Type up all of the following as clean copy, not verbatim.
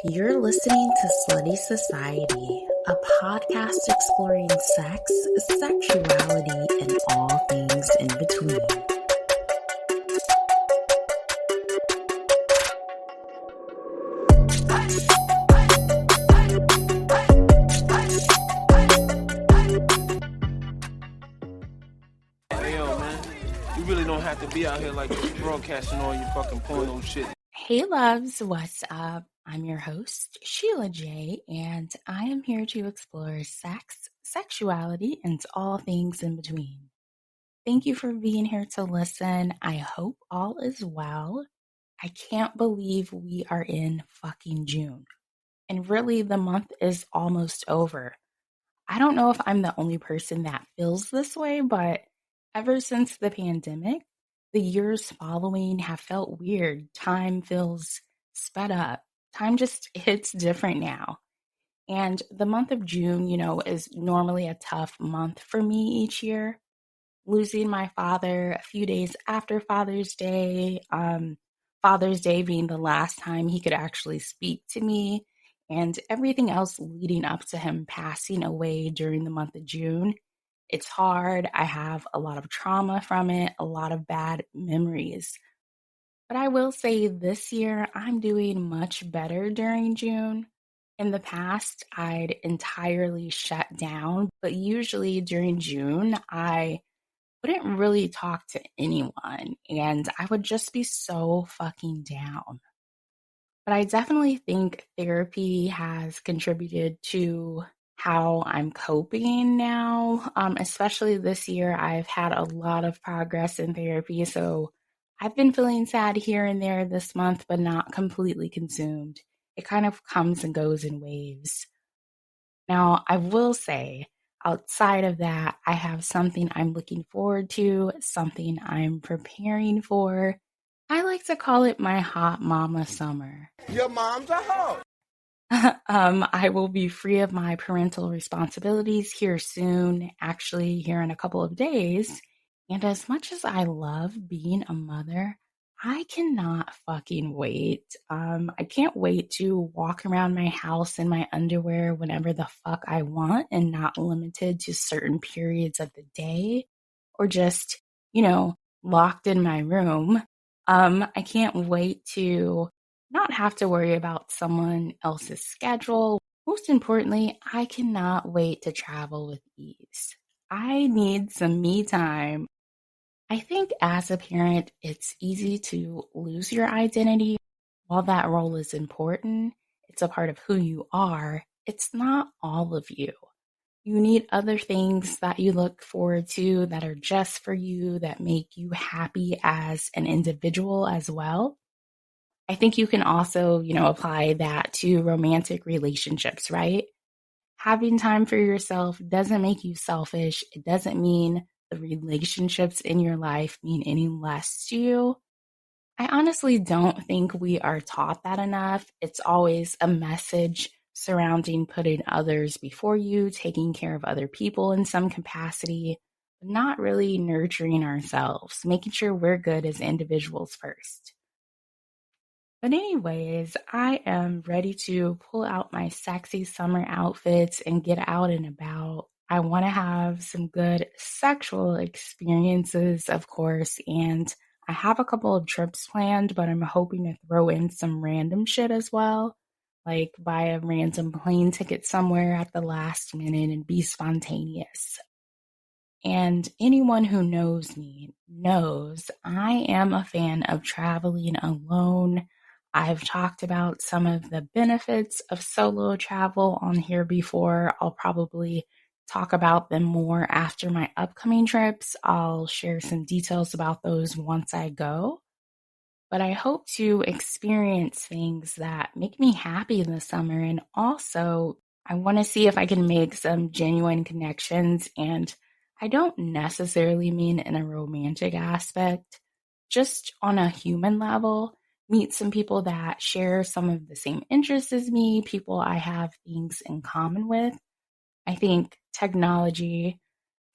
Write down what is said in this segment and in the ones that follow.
You're listening to Slutty Society, a podcast exploring sex, sexuality, and all things in between. Don't have to be out here like this broadcasting all your fucking porno shit. Hey loves, what's up? I'm your host, Sheila J, and I am here to explore sex, sexuality, and all things in between. Thank you for being here to listen. I hope all is well. I can't believe we are in fucking June. And really, the month is almost over. I don't know if I'm the only person that feels this way, but ever since the pandemic, the years following have felt weird. Time feels sped up. Time just hits different now. And the month of June, is normally a tough month for me each year. Losing my father a few days after Father's Day, Father's Day being the last time he could actually speak to me, and everything else leading up to him passing away during the month of June. It's hard. I have a lot of trauma from it, a lot of bad memories. But I will say this year, I'm doing much better during June. In the past, I'd entirely shut down, but usually during June, I wouldn't really talk to anyone, and I would just be so fucking down. But I definitely think therapy has contributed to how I'm coping now. Especially this year, I've had a lot of progress in therapy, so I've been feeling sad here and there this month, but not completely consumed. It kind of comes and goes in waves. Now, I will say, outside of that, I have something I'm looking forward to, something I'm preparing for. I like to call it my hot mama summer. Your mom's a hoe. I will be free of my parental responsibilities here soon, actually here in a couple of days. And as much as I love being a mother, I cannot fucking wait. I can't wait to walk around my house in my underwear whenever the fuck I want and not limited to certain periods of the day or just, locked in my room. I can't wait to not have to worry about someone else's schedule. Most importantly, I cannot wait to travel with ease. I need some me time. I think as a parent, it's easy to lose your identity. While that role is important, it's a part of who you are. It's not all of you. You need other things that you look forward to that are just for you, that make you happy as an individual as well. I think you can also, apply that to romantic relationships, right? Having time for yourself doesn't make you selfish. It doesn't mean the relationships in your life mean any less to you. I honestly don't think we are taught that enough. It's always a message surrounding putting others before you, taking care of other people in some capacity, but not really nurturing ourselves, making sure we're good as individuals first. But anyways, I am ready to pull out my sexy summer outfits and get out and about. I want to have some good sexual experiences, of course, and I have a couple of trips planned, but I'm hoping to throw in some random shit as well, like buy a random plane ticket somewhere at the last minute and be spontaneous. And anyone who knows me knows I am a fan of traveling alone. I've talked about some of the benefits of solo travel on here before. I'll probably talk about them more after my upcoming trips. I'll share some details about those once I go. But I hope to experience things that make me happy in the summer. And also, I want to see if I can make some genuine connections. And I don't necessarily mean in a romantic aspect, just on a human level. Meet some people that share some of the same interests as me, people I have things in common with. I think technology,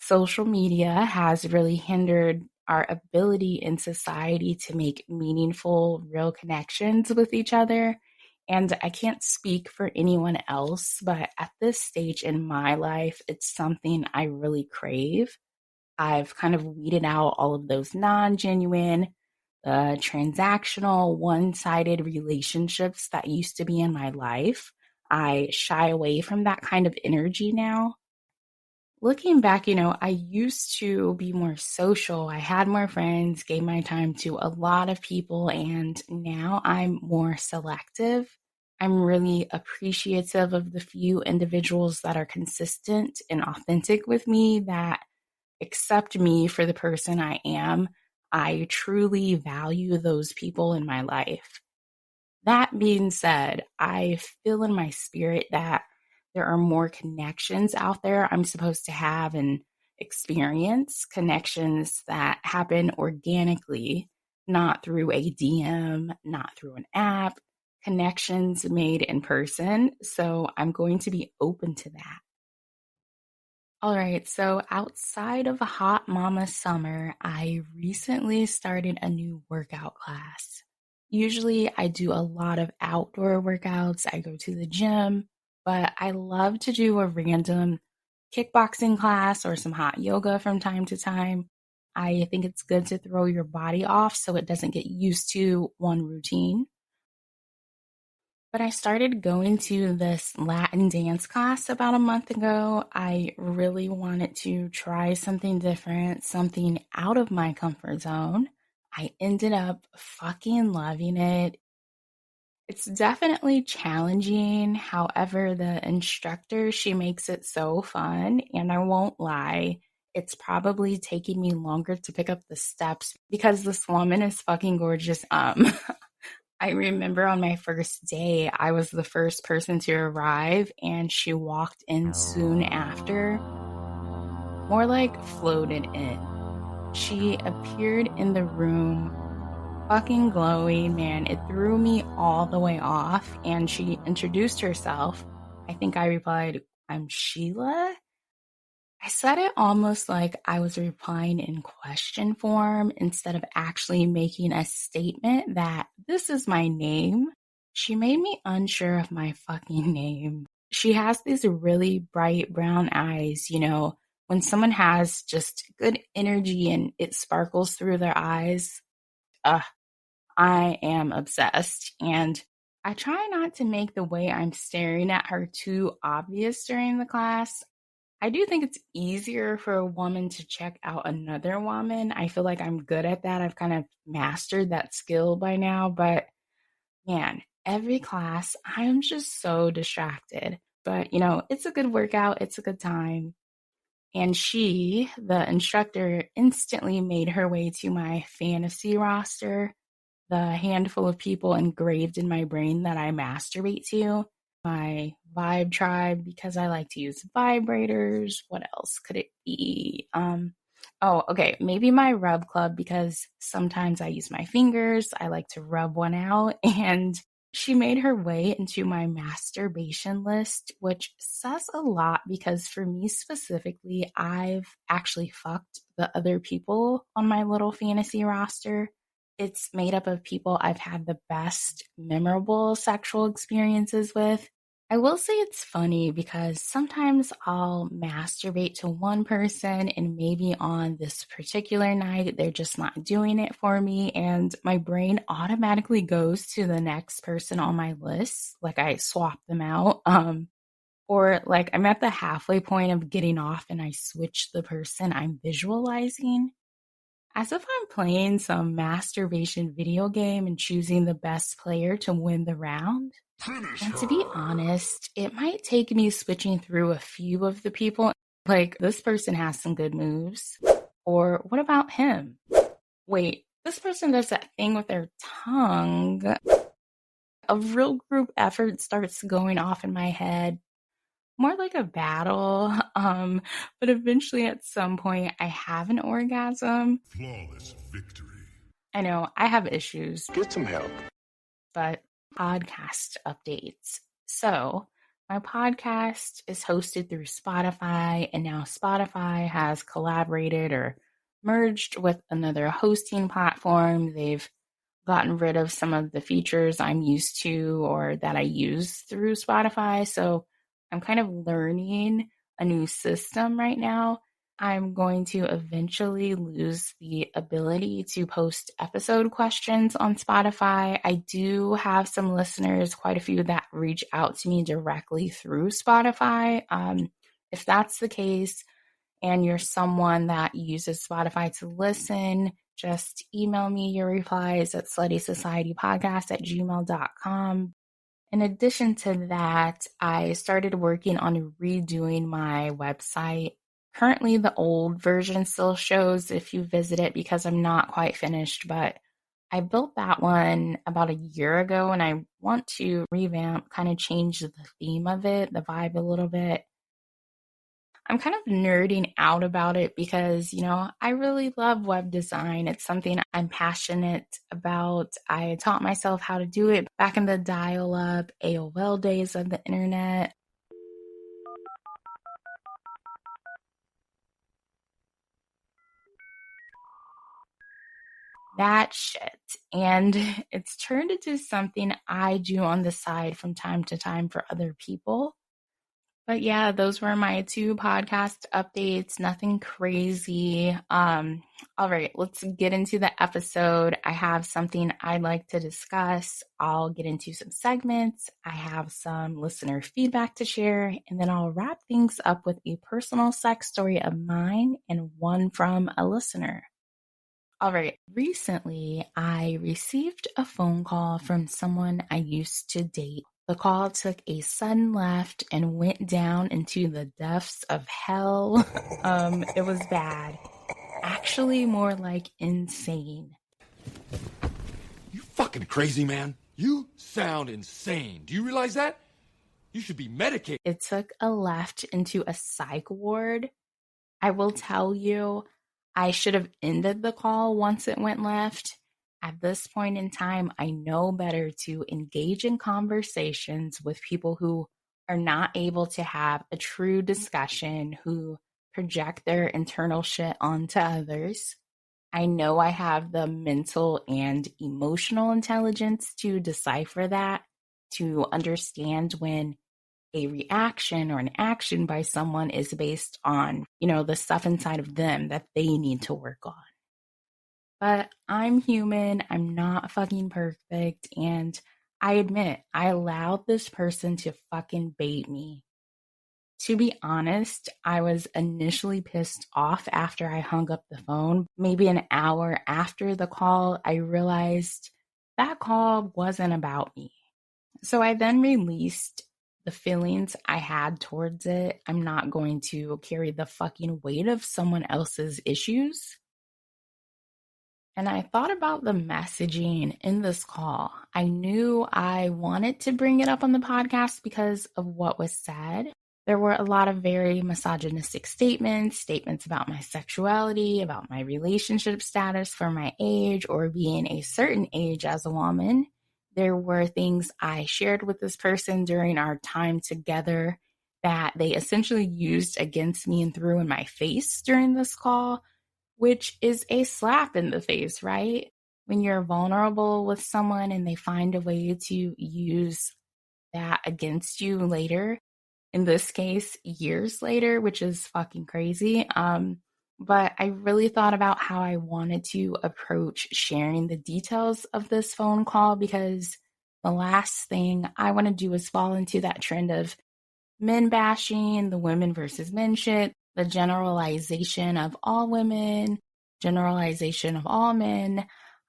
social media has really hindered our ability in society to make meaningful, real connections with each other. And I can't speak for anyone else, but at this stage in my life, it's something I really crave. I've kind of weeded out all of those non genuine, transactional, one sided relationships that used to be in my life. I shy away from that kind of energy now. Looking back, I used to be more social. I had more friends, gave my time to a lot of people, and now I'm more selective. I'm really appreciative of the few individuals that are consistent and authentic with me, that accept me for the person I am. I truly value those people in my life. That being said, I feel in my spirit that there are more connections out there I'm supposed to have and experience, connections that happen organically, not through a DM, not through an app, connections made in person. So I'm going to be open to that. All right, so outside of a hot mama summer, I recently started a new workout class. Usually, I do a lot of outdoor workouts. I go to the gym, but I love to do a random kickboxing class or some hot yoga from time to time. I think it's good to throw your body off so it doesn't get used to one routine. But I started going to this Latin dance class about a month ago. I really wanted to try something different, something out of my comfort zone. I ended up fucking loving it. It's definitely challenging. However, the instructor, she makes it so fun. And I won't lie, it's probably taking me longer to pick up the steps because this woman is fucking gorgeous. I remember on my first day, I was the first person to arrive, and she walked in soon after, more like floated in. She appeared in the room, fucking glowing, man. It threw me all the way off, and she introduced herself. I think I replied, "I'm Sheila." I said it almost like I was replying in question form instead of actually making a statement that this is my name. She made me unsure of my fucking name. She has these really bright brown eyes, when someone has just good energy and it sparkles through their eyes. Uh, I am obsessed. And I try not to make the way I'm staring at her too obvious during the class. I do think it's easier for a woman to check out another woman. I feel like I'm good at that. I've kind of mastered that skill by now. But man, every class, I am just so distracted. But, it's a good workout, it's a good time. And she, the instructor, instantly made her way to my fantasy roster, the handful of people engraved in my brain that I masturbate to. My vibe tribe, because I like to use vibrators. What else could it be? Oh, okay, maybe my rub club, because sometimes I use my fingers. I like to rub one out. And she made her way into my masturbation list, which says a lot because for me specifically, I've actually fucked the other people on my little fantasy roster. It's made up of people I've had the best memorable sexual experiences with. I will say it's funny because sometimes I'll masturbate to one person and maybe on this particular night they're just not doing it for me, and my brain automatically goes to the next person on my list, like I swap them out. Or like I'm at the halfway point of getting off and I switch the person I'm visualizing. As if I'm playing some masturbation video game and choosing the best player to win the round. And to be honest, it might take me switching through a few of the people. Like, this person has some good moves. Or what about him? Wait, this person does that thing with their tongue. A real group effort starts going off in my head. More like a battle. But eventually at some point I have an orgasm. Flawless victory. I know I have issues, Get some help. but podcast updates. So, my podcast is hosted through Spotify, and now Spotify has collaborated or merged with another hosting platform. They've gotten rid of some of the features I'm used to or that I use through Spotify. So I'm kind of learning a new system right now. I'm going to eventually lose the ability to post episode questions on Spotify. I do have some listeners, quite a few that reach out to me directly through Spotify. If that's the case, and you're someone that uses Spotify to listen, just email me your replies at sluttysocietypodcast@gmail.com. In addition to that, I started working on redoing my website. Currently, the old version still shows if you visit it because I'm not quite finished, but I built that one about a year ago and I want to revamp, kind of change the theme of it, the vibe a little bit. I'm kind of nerding out about it because, I really love web design. It's something I'm passionate about. I taught myself how to do it back in the dial up AOL days of the internet. That shit. And it's turned into something I do on the side from time to time for other people. But yeah, those were my two podcast updates. Nothing crazy. All right, let's get into the episode. I have something I'd like to discuss. I'll get into some segments. I have some listener feedback to share, and then I'll wrap things up with a personal sex story of mine and one from a listener. All right, recently I received a phone call from someone I used to date. The call took a sudden left and went down into the depths of hell. It was bad. Actually, more like insane. You fucking crazy, man. You sound insane. Do you realize that? You should be medicated. It took a left into a psych ward. I will tell you, I should have ended the call once it went left. At this point in time, I know better to engage in conversations with people who are not able to have a true discussion, who project their internal shit onto others. I know I have the mental and emotional intelligence to decipher that, to understand when a reaction or an action by someone is based on, the stuff inside of them that they need to work on. But I'm human, I'm not fucking perfect, and I admit I allowed this person to fucking bait me. To be honest, I was initially pissed off after I hung up the phone. Maybe an hour after the call, I realized that call wasn't about me. So I then released the feelings I had towards it. I'm not going to carry the fucking weight of someone else's issues. And I thought about the messaging in this call. I knew I wanted to bring it up on the podcast because of what was said. There were a lot of very misogynistic statements about my sexuality, about my relationship status for my age or being a certain age as a woman. There were things I shared with this person during our time together that they essentially used against me and threw in my face during this call, which is a slap in the face, right? When you're vulnerable with someone and they find a way to use that against you later, in this case, years later, which is fucking crazy. But I really thought about how I wanted to approach sharing the details of this phone call because the last thing I want to do is fall into that trend of men bashing, the women versus men shit, the generalization of all women, generalization of all men.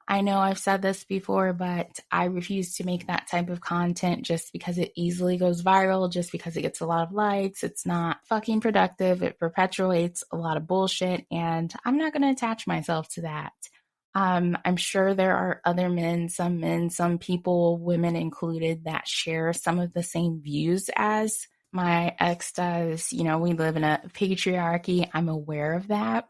I know I've said this before, but I refuse to make that type of content just because it easily goes viral, just because it gets a lot of likes. It's not fucking productive. It perpetuates a lot of bullshit, and I'm not going to attach myself to that. I'm sure there are other men, some people, women included, that share some of the same views as my ex does. We live in a patriarchy. I'm aware of that.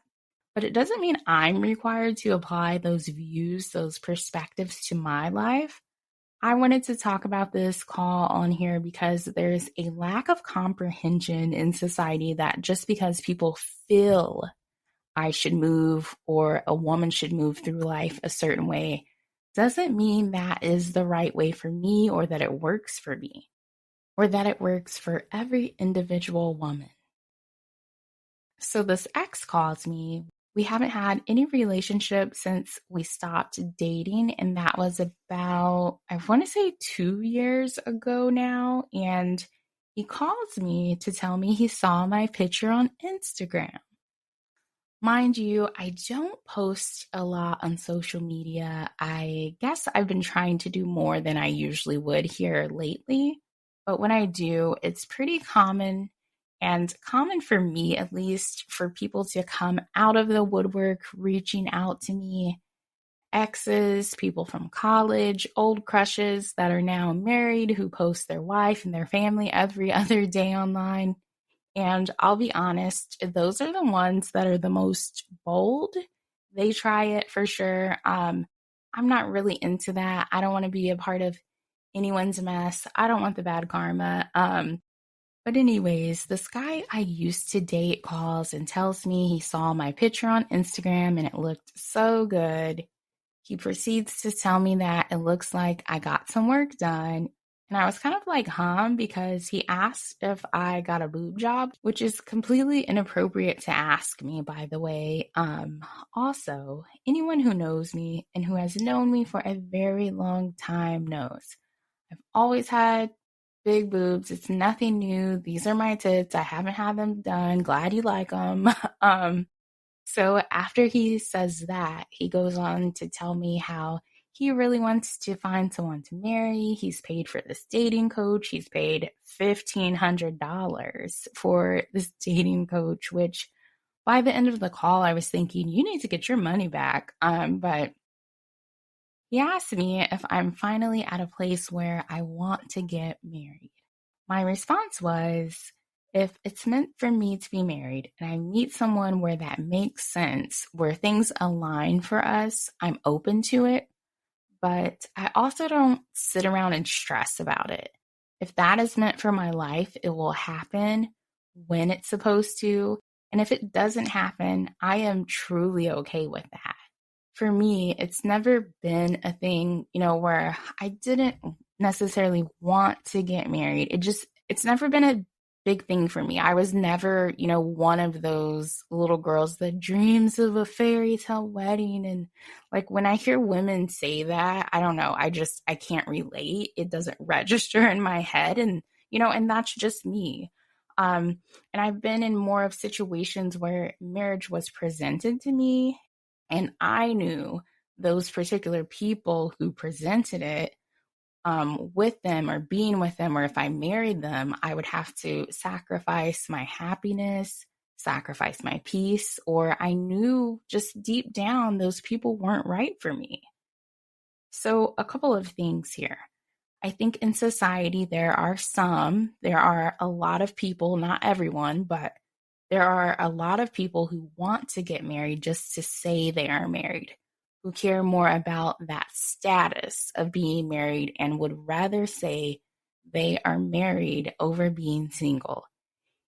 But it doesn't mean I'm required to apply those views, those perspectives to my life. I wanted to talk about this call on here because there's a lack of comprehension in society that just because people feel I should move or a woman should move through life a certain way doesn't mean that is the right way for me or that it works for me or that it works for every individual woman. So this ex calls me. We haven't had any relationship since we stopped dating, and that was about, I want to say 2 years ago now. And he calls me to tell me he saw my picture on Instagram. Mind you, I don't post a lot on social media. I guess I've been trying to do more than I usually would here lately. But when I do, it's pretty common and common for me, at least, for people to come out of the woodwork reaching out to me. Exes, people from college, old crushes that are now married who post their wife and their family every other day online. And I'll be honest, those are the ones that are the most bold. They try it for sure. I'm not really into that. I don't want to be a part of anyone's mess. I don't want the bad karma. But anyways, this guy I used to date calls and tells me he saw my picture on Instagram and it looked so good. He proceeds to tell me that it looks like I got some work done. And I was kind of like, because he asked if I got a boob job, which is completely inappropriate to ask me, by the way. Also, anyone who knows me and who has known me for a very long time knows I've always had big boobs. It's nothing new. These are my tits. I haven't had them done. Glad you like them. So after he says that, he goes on to tell me how he really wants to find someone to marry. He's paid for this dating coach. He's paid $1,500 for this dating coach, which by the end of the call, I was thinking, you need to get your money back. But he asked me if I'm finally at a place where I want to get married. My response was, if it's meant for me to be married and I meet someone where that makes sense, where things align for us, I'm open to it. But I also don't sit around and stress about it. If that is meant for my life, it will happen when it's supposed to. And if it doesn't happen, I am truly okay with that. For me, it's never been a thing, where I didn't necessarily want to get married. It's never been a big thing for me. I was never, one of those little girls that dreams of a fairy tale wedding. And like when I hear women say that, I don't know, I can't relate. It doesn't register in my head. And, and that's just me. And I've been in more of situations where marriage was presented to me. And I knew those particular people who presented it with them or being with them, or if I married them, I would have to sacrifice my happiness, sacrifice my peace, or I knew just deep down those people weren't right for me. So a couple of things here. I think in society, there are a lot of people, not everyone, but there are a lot of people who want to get married just to say they are married, who care more about that status of being married and would rather say they are married over being single.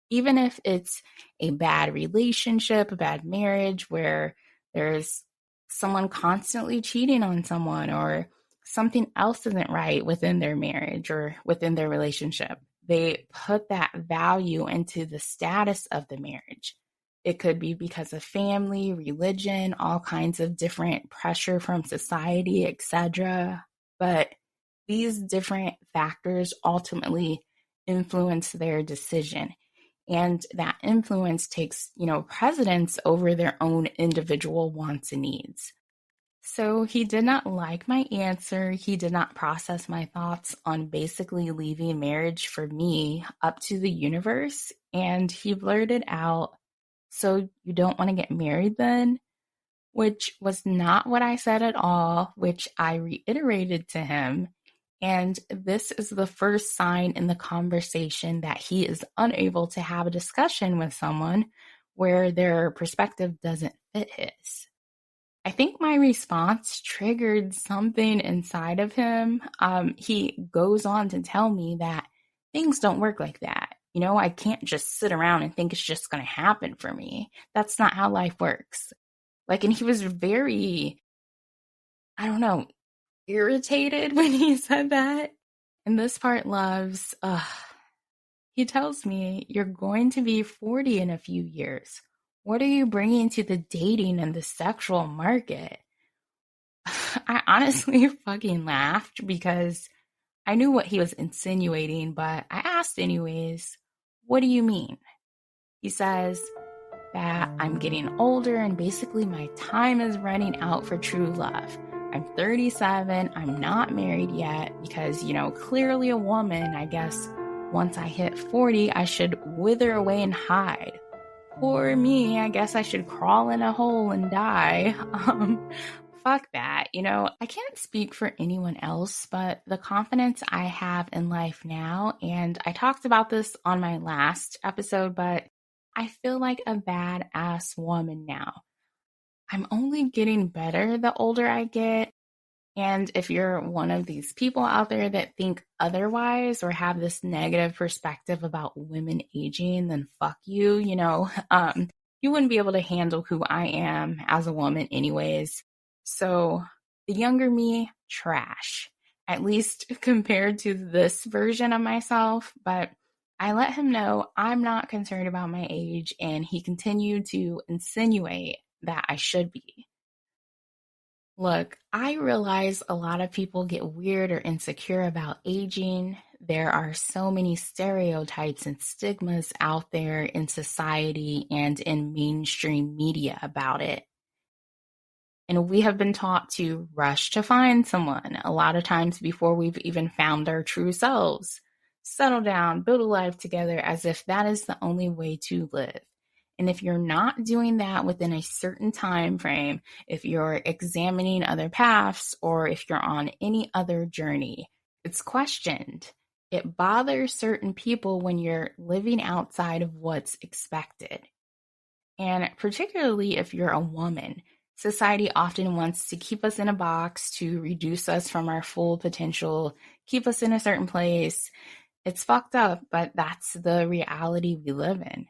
Even if it's a bad relationship, a bad marriage where there's someone constantly cheating on someone or something else isn't right within their marriage or within their relationship, they put that value into the status of the marriage. It could be because of family, religion, all kinds of different pressure from society, etc. But these different factors ultimately influence their decision. And that influence takes, precedence over their own individual wants and needs. So he did not like my answer. He did not process my thoughts on basically leaving marriage for me up to the universe. And he blurted out, "So you don't want to get married then?" Which was not what I said at all, which I reiterated to him. And this is the first sign in the conversation that he is unable to have a discussion with someone where their perspective doesn't fit his. I think my response triggered something inside of him. He goes on to tell me that things don't work like that. I can't just sit around and think it's just going to happen for me. That's not how life works. And he was very, I don't know, irritated when he said that. And this part loves, he tells me, you're going to be 40 in a few years. What are you bringing to the dating and the sexual market? I honestly fucking laughed because I knew what he was insinuating, but I asked anyways, what do you mean? He says that I'm getting older and basically my time is running out for true love. I'm 37. I'm not married yet because, clearly a woman, I guess once I hit 40, I should wither away and hide. Poor me, I guess I should crawl in a hole and die. Fuck that. I can't speak for anyone else, but the confidence I have in life now, and I talked about this on my last episode, but I feel like a badass woman now. I'm only getting better the older I get. And if you're one of these people out there that think otherwise or have this negative perspective about women aging, then fuck you, you wouldn't be able to handle who I am as a woman anyways. So the younger me, trash, at least compared to this version of myself. But I let him know I'm not concerned about my age, and he continued to insinuate that I should be. Look, I realize a lot of people get weird or insecure about aging. There are so many stereotypes and stigmas out there in society and in mainstream media about it. And we have been taught to rush to find someone a lot of times before we've even found our true selves. Settle down, build a life together as if that is the only way to live. And if you're not doing that within a certain time frame, if you're examining other paths, or if you're on any other journey, it's questioned. It bothers certain people when you're living outside of what's expected. And particularly if you're a woman, society often wants to keep us in a box to reduce us from our full potential, keep us in a certain place. It's fucked up, but that's the reality we live in.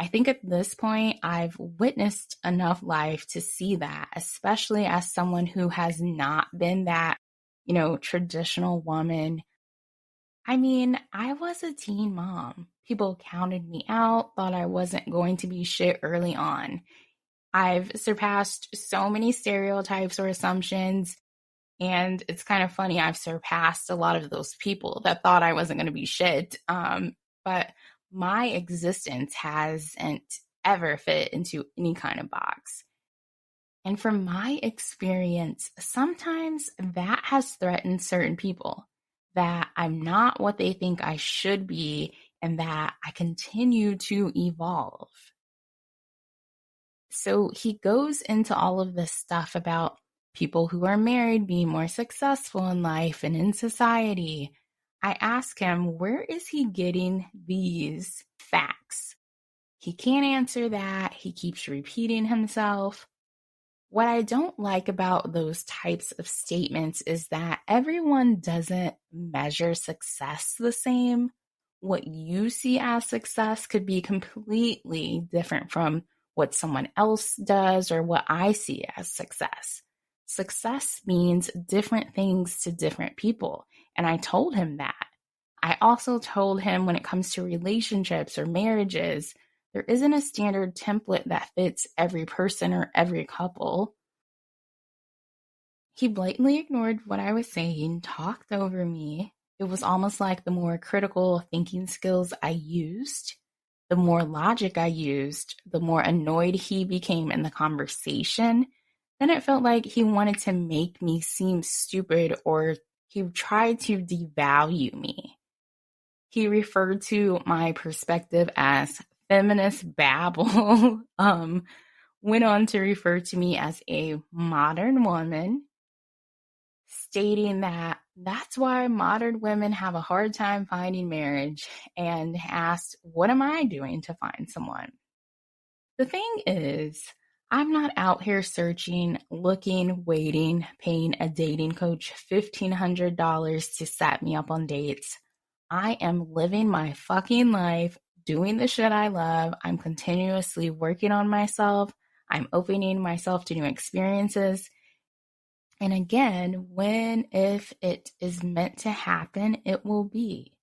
I think at this point, I've witnessed enough life to see that, especially as someone who has not been that, traditional woman. I mean, I was a teen mom. People counted me out, thought I wasn't going to be shit early on. I've surpassed so many stereotypes or assumptions, and it's kind of funny. I've surpassed a lot of those people that thought I wasn't going to be shit. But my existence hasn't ever fit into any kind of box. And from my experience, sometimes that has threatened certain people, that I'm not what they think I should be, and that I continue to evolve. So he goes into all of this stuff about people who are married being more successful in life and in society. I ask him, where is he getting these facts? He can't answer that. He keeps repeating himself. What I don't like about those types of statements is that everyone doesn't measure success the same. What you see as success could be completely different from what someone else does or what I see as success. Success means different things to different people. And I told him that. I also told him when it comes to relationships or marriages, there isn't a standard template that fits every person or every couple. He blatantly ignored what I was saying, talked over me. It was almost like the more critical thinking skills I used, the more logic I used, the more annoyed he became in the conversation. Then it felt like he wanted to make me seem stupid, or he tried to devalue me. He referred to my perspective as feminist babble, went on to refer to me as a modern woman, stating that that's why modern women have a hard time finding marriage, and asked, what am I doing to find someone? The thing is, I'm not out here searching, looking, waiting, paying a dating coach $1,500 to set me up on dates. I am living my fucking life, doing the shit I love. I'm continuously working on myself. I'm opening myself to new experiences. And again, if it is meant to happen, it will be.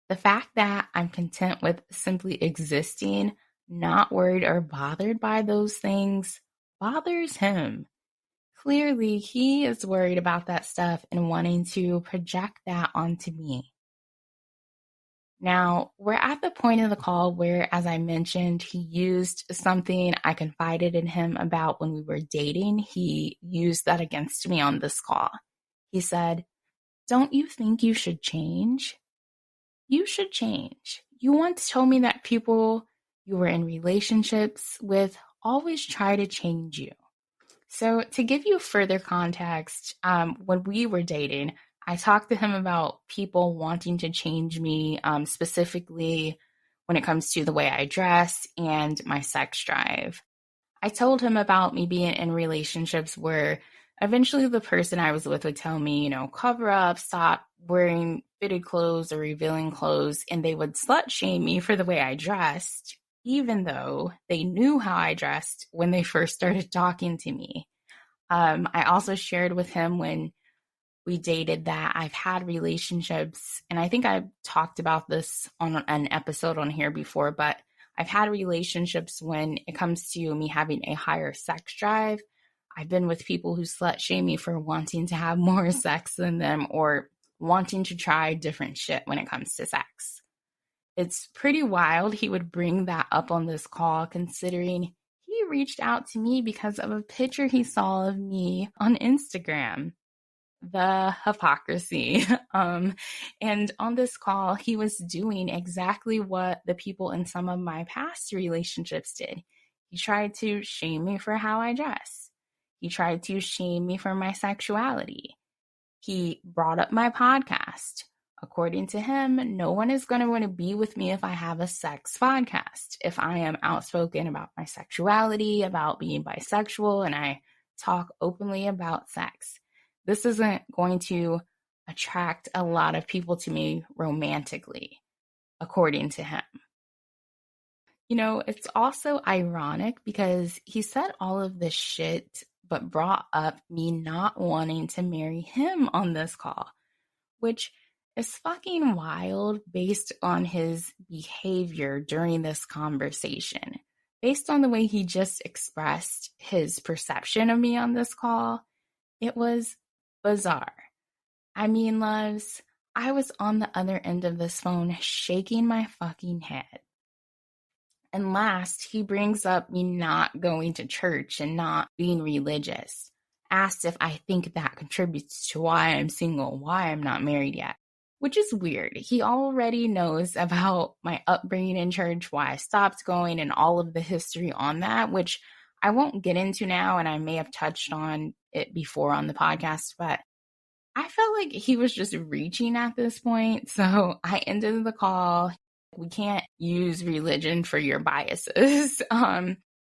The fact that I'm content with simply existing, not worried or bothered by those things, bothers him. Clearly, he is worried about that stuff and wanting to project that onto me. Now, we're at the point of the call where, as I mentioned, he used something I confided in him about when we were dating. He used that against me on this call. He said, "Don't you think you should change? You should change. You once told me that people you were in relationships with always try to change you." So, to give you further context, when we were dating, I talked to him about people wanting to change me, specifically when it comes to the way I dress and my sex drive. I told him about me being in relationships where eventually the person I was with would tell me, cover up, stop wearing fitted clothes or revealing clothes, and they would slut shame me for the way I dressed, even though they knew how I dressed when they first started talking to me. I also shared with him when we dated that I've had relationships, and I think I've talked about this on an episode on here before, but I've had relationships when it comes to me having a higher sex drive. I've been with people who slut shame me for wanting to have more sex than them or wanting to try different shit when it comes to sex. It's pretty wild he would bring that up on this call, considering he reached out to me because of a picture he saw of me on Instagram. The hypocrisy. And on this call, he was doing exactly what the people in some of my past relationships did. He tried to shame me for how I dress. He tried to shame me for my sexuality. He brought up my podcast. According to him, no one is going to want to be with me if I have a sex podcast. If I am outspoken about my sexuality, about being bisexual, and I talk openly about sex. This isn't going to attract a lot of people to me romantically, according to him. It's also ironic because he said all of this shit, but brought up me not wanting to marry him on this call, which is fucking wild based on his behavior during this conversation. Based on the way he just expressed his perception of me on this call, it was bizarre. I mean, loves, I was on the other end of this phone shaking my fucking head. And last, he brings up me not going to church and not being religious. Asked if I think that contributes to why I'm single, why I'm not married yet, which is weird. He already knows about my upbringing in church, why I stopped going, and all of the history on that, which I won't get into now, and I may have touched on it before on the podcast, but I felt like he was just reaching at this point. So I ended the call. We can't use religion for your biases.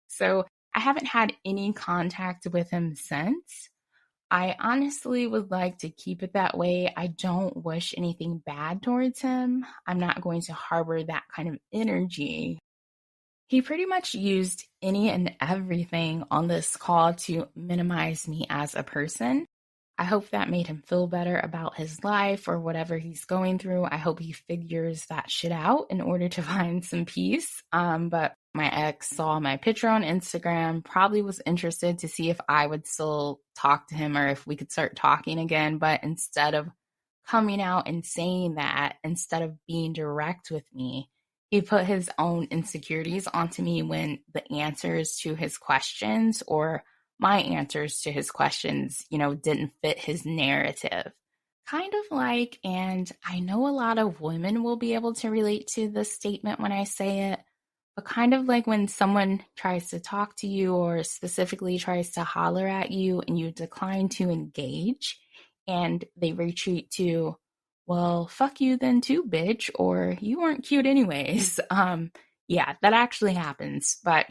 So I haven't had any contact with him since. I honestly would like to keep it that way. I don't wish anything bad towards him. I'm not going to harbor that kind of energy. He pretty much used any and everything on this call to minimize me as a person. I hope that made him feel better about his life or whatever he's going through. I hope he figures that shit out in order to find some peace. But my ex saw my picture on Instagram, probably was interested to see if I would still talk to him or if we could start talking again. But instead of coming out and saying that, instead of being direct with me, he put his own insecurities onto me when the answers to his questions or my answers to his questions, didn't fit his narrative. Kind of like, and I know a lot of women will be able to relate to this statement when I say it, but kind of like when someone tries to talk to you or specifically tries to holler at you and you decline to engage and they retreat to, well, fuck you then too, bitch, or you weren't cute anyways. Yeah, that actually happens, but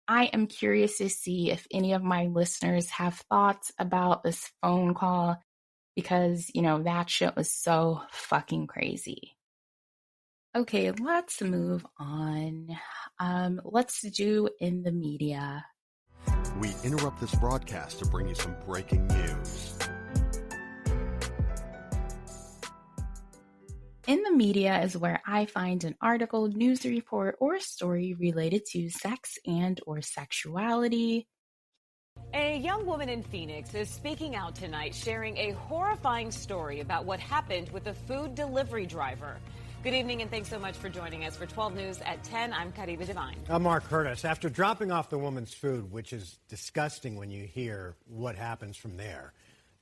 I am curious to see if any of my listeners have thoughts about this phone call because, that shit was so fucking crazy. Okay, let's move on. Let's do in the media. We interrupt this broadcast to bring you some breaking news. In the media is where I find an article, news report, or story related to sex and or sexuality. A young woman in Phoenix is speaking out tonight, sharing a horrifying story about what happened with a food delivery driver. Good evening, and thanks so much for joining us for 12 News at 10. I'm Karima Devine. I'm Mark Curtis. After dropping off the woman's food, which is disgusting when you hear what happens from there,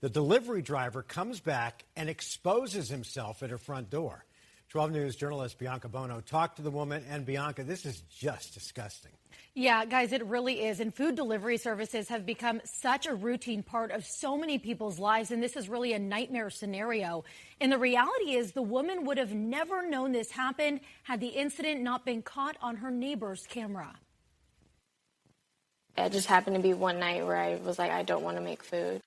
the delivery driver comes back and exposes himself at her front door. 12 News journalist Bianca Bono talked to the woman, and Bianca, this is just disgusting. Yeah, guys, it really is. And food delivery services have become such a routine part of so many people's lives. And this is really a nightmare scenario. And the reality is the woman would have never known this happened had the incident not been caught on her neighbor's camera. It just happened to be one night where I was like, I don't want to make food.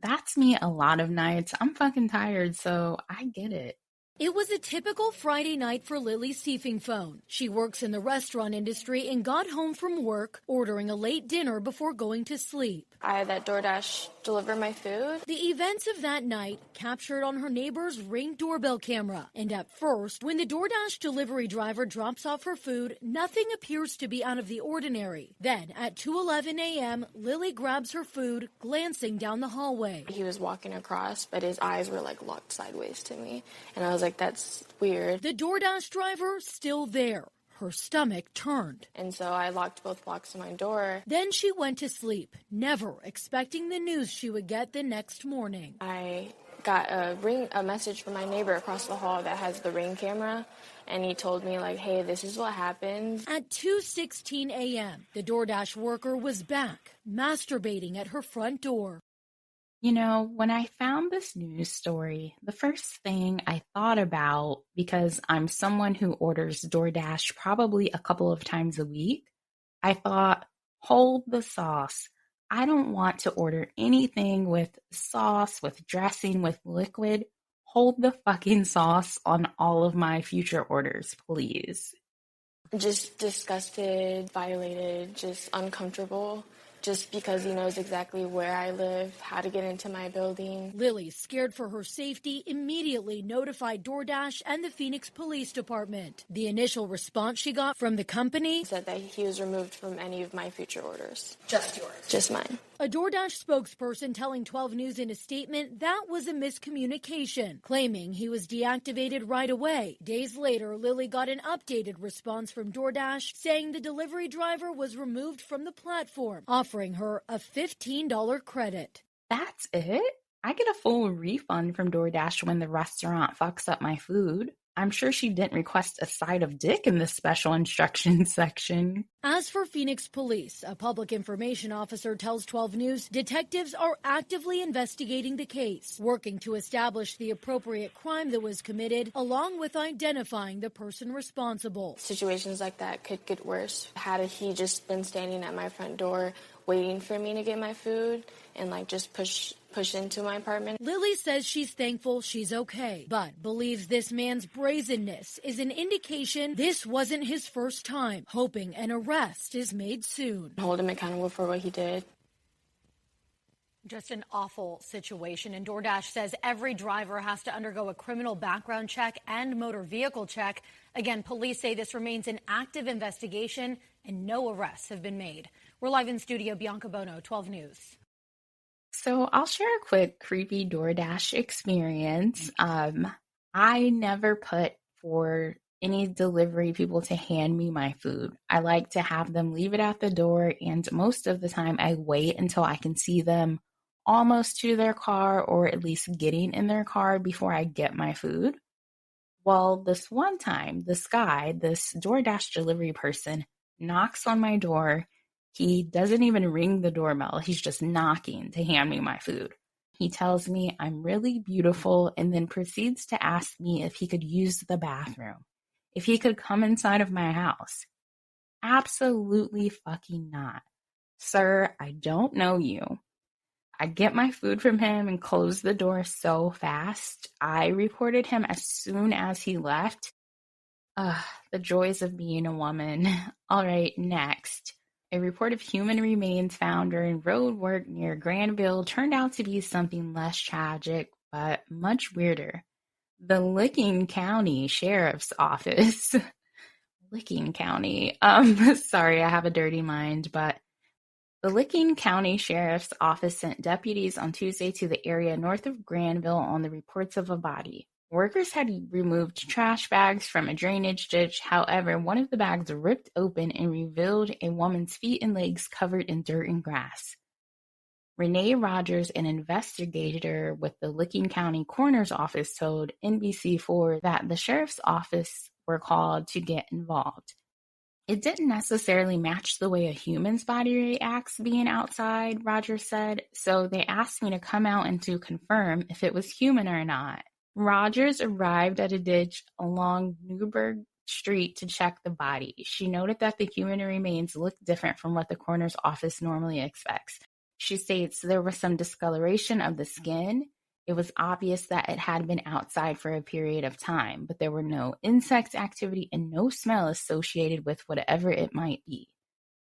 That's me a lot of nights. I'm fucking tired, so I get it. It was a typical Friday night for Lily Phone. She works in the restaurant industry and got home from work, ordering a late dinner before going to sleep. I had that DoorDash deliver my food. The events of that night captured on her neighbor's Ring doorbell camera. And at first, when the DoorDash delivery driver drops off her food, nothing appears to be out of the ordinary. Then, at 2:11 a.m., Lily grabs her food, glancing down the hallway. He was walking across, but his eyes were like locked sideways to me. And I was like, that's weird. The DoorDash driver still there. Her stomach turned. And so I locked both locks of my door. Then she went to sleep, never expecting the news she would get the next morning. I got a message from my neighbor across the hall that has the Ring camera. And he told me, like, hey, this is what happened. At 2:16 a.m., the DoorDash worker was back, masturbating at her front door. You know, when I found this news story, the first thing I thought about, because I'm someone who orders DoorDash probably a couple of times a week, I thought, hold the sauce. I don't want to order anything with sauce, with dressing, with liquid. Hold the fucking sauce on all of my future orders, please. Just disgusted, violated, just uncomfortable. Just because he knows exactly where I live, how to get into my building. Lily, scared for her safety, immediately notified DoorDash and the Phoenix Police Department. The initial response she got from the company said that he was removed from any of my future orders. Just yours? Just mine. A DoorDash spokesperson telling 12 News in a statement that was a miscommunication, claiming he was deactivated right away. Days later, Lily got an updated response from DoorDash saying the delivery driver was removed from the platform, offering her a $15 credit. That's it? I get a full refund from DoorDash when the restaurant fucks up my food. I'm sure she didn't request a side of dick in the special instructions section. As for Phoenix Police, a public information officer tells 12 News detectives are actively investigating the case, working to establish the appropriate crime that was committed, along with identifying the person responsible. Situations like that could get worse. Had he just been standing at my front door waiting for me to get my food and like just push into my apartment. Lily says she's thankful she's okay, but believes this man's brazenness is an indication this wasn't his first time, hoping an arrest is made soon. Hold him accountable for what he did. Just an awful situation, and DoorDash says every driver has to undergo a criminal background check and motor vehicle check. Again, police say this remains an active investigation and no arrests have been made. We're live in studio, Bianca Bono, 12 News. So I'll share a quick creepy DoorDash experience. I never put for any delivery people to hand me my food. I like to have them leave it at the door, and most of the time I wait until I can see them almost to their car or at least getting in their car before I get my food. Well, this one time, this DoorDash delivery person knocks on my door. He doesn't even ring the doorbell. He's just knocking to hand me my food. He tells me I'm really beautiful and then proceeds to ask me if he could use the bathroom, if he could come inside of my house. Absolutely fucking not. Sir, I don't know you. I get my food from him and close the door so fast. I reported him as soon as he left. The joys of being a woman. All right, next. A report of human remains found during road work near Granville turned out to be something less tragic, but much weirder. The Licking County Sheriff's Office. Licking County. Sorry, I have a dirty mind, but the Licking County Sheriff's Office sent deputies on Tuesday to the area north of Granville on the reports of a body. Workers had removed trash bags from a drainage ditch. However, one of the bags ripped open and revealed a woman's feet and legs covered in dirt and grass. Renee Rogers, an investigator with the Licking County Coroner's Office, told NBC4 that the sheriff's office were called to get involved. It didn't necessarily match the way a human's body reacts being outside, Rogers said, so they asked me to come out and to confirm if it was human or not. Rogers arrived at a ditch along Newburgh Street to check the body. She noted that the human remains looked different from what the coroner's office normally expects. She states there was some discoloration of the skin. It was obvious that it had been outside for a period of time, but there were no insect activity and no smell associated with whatever it might be.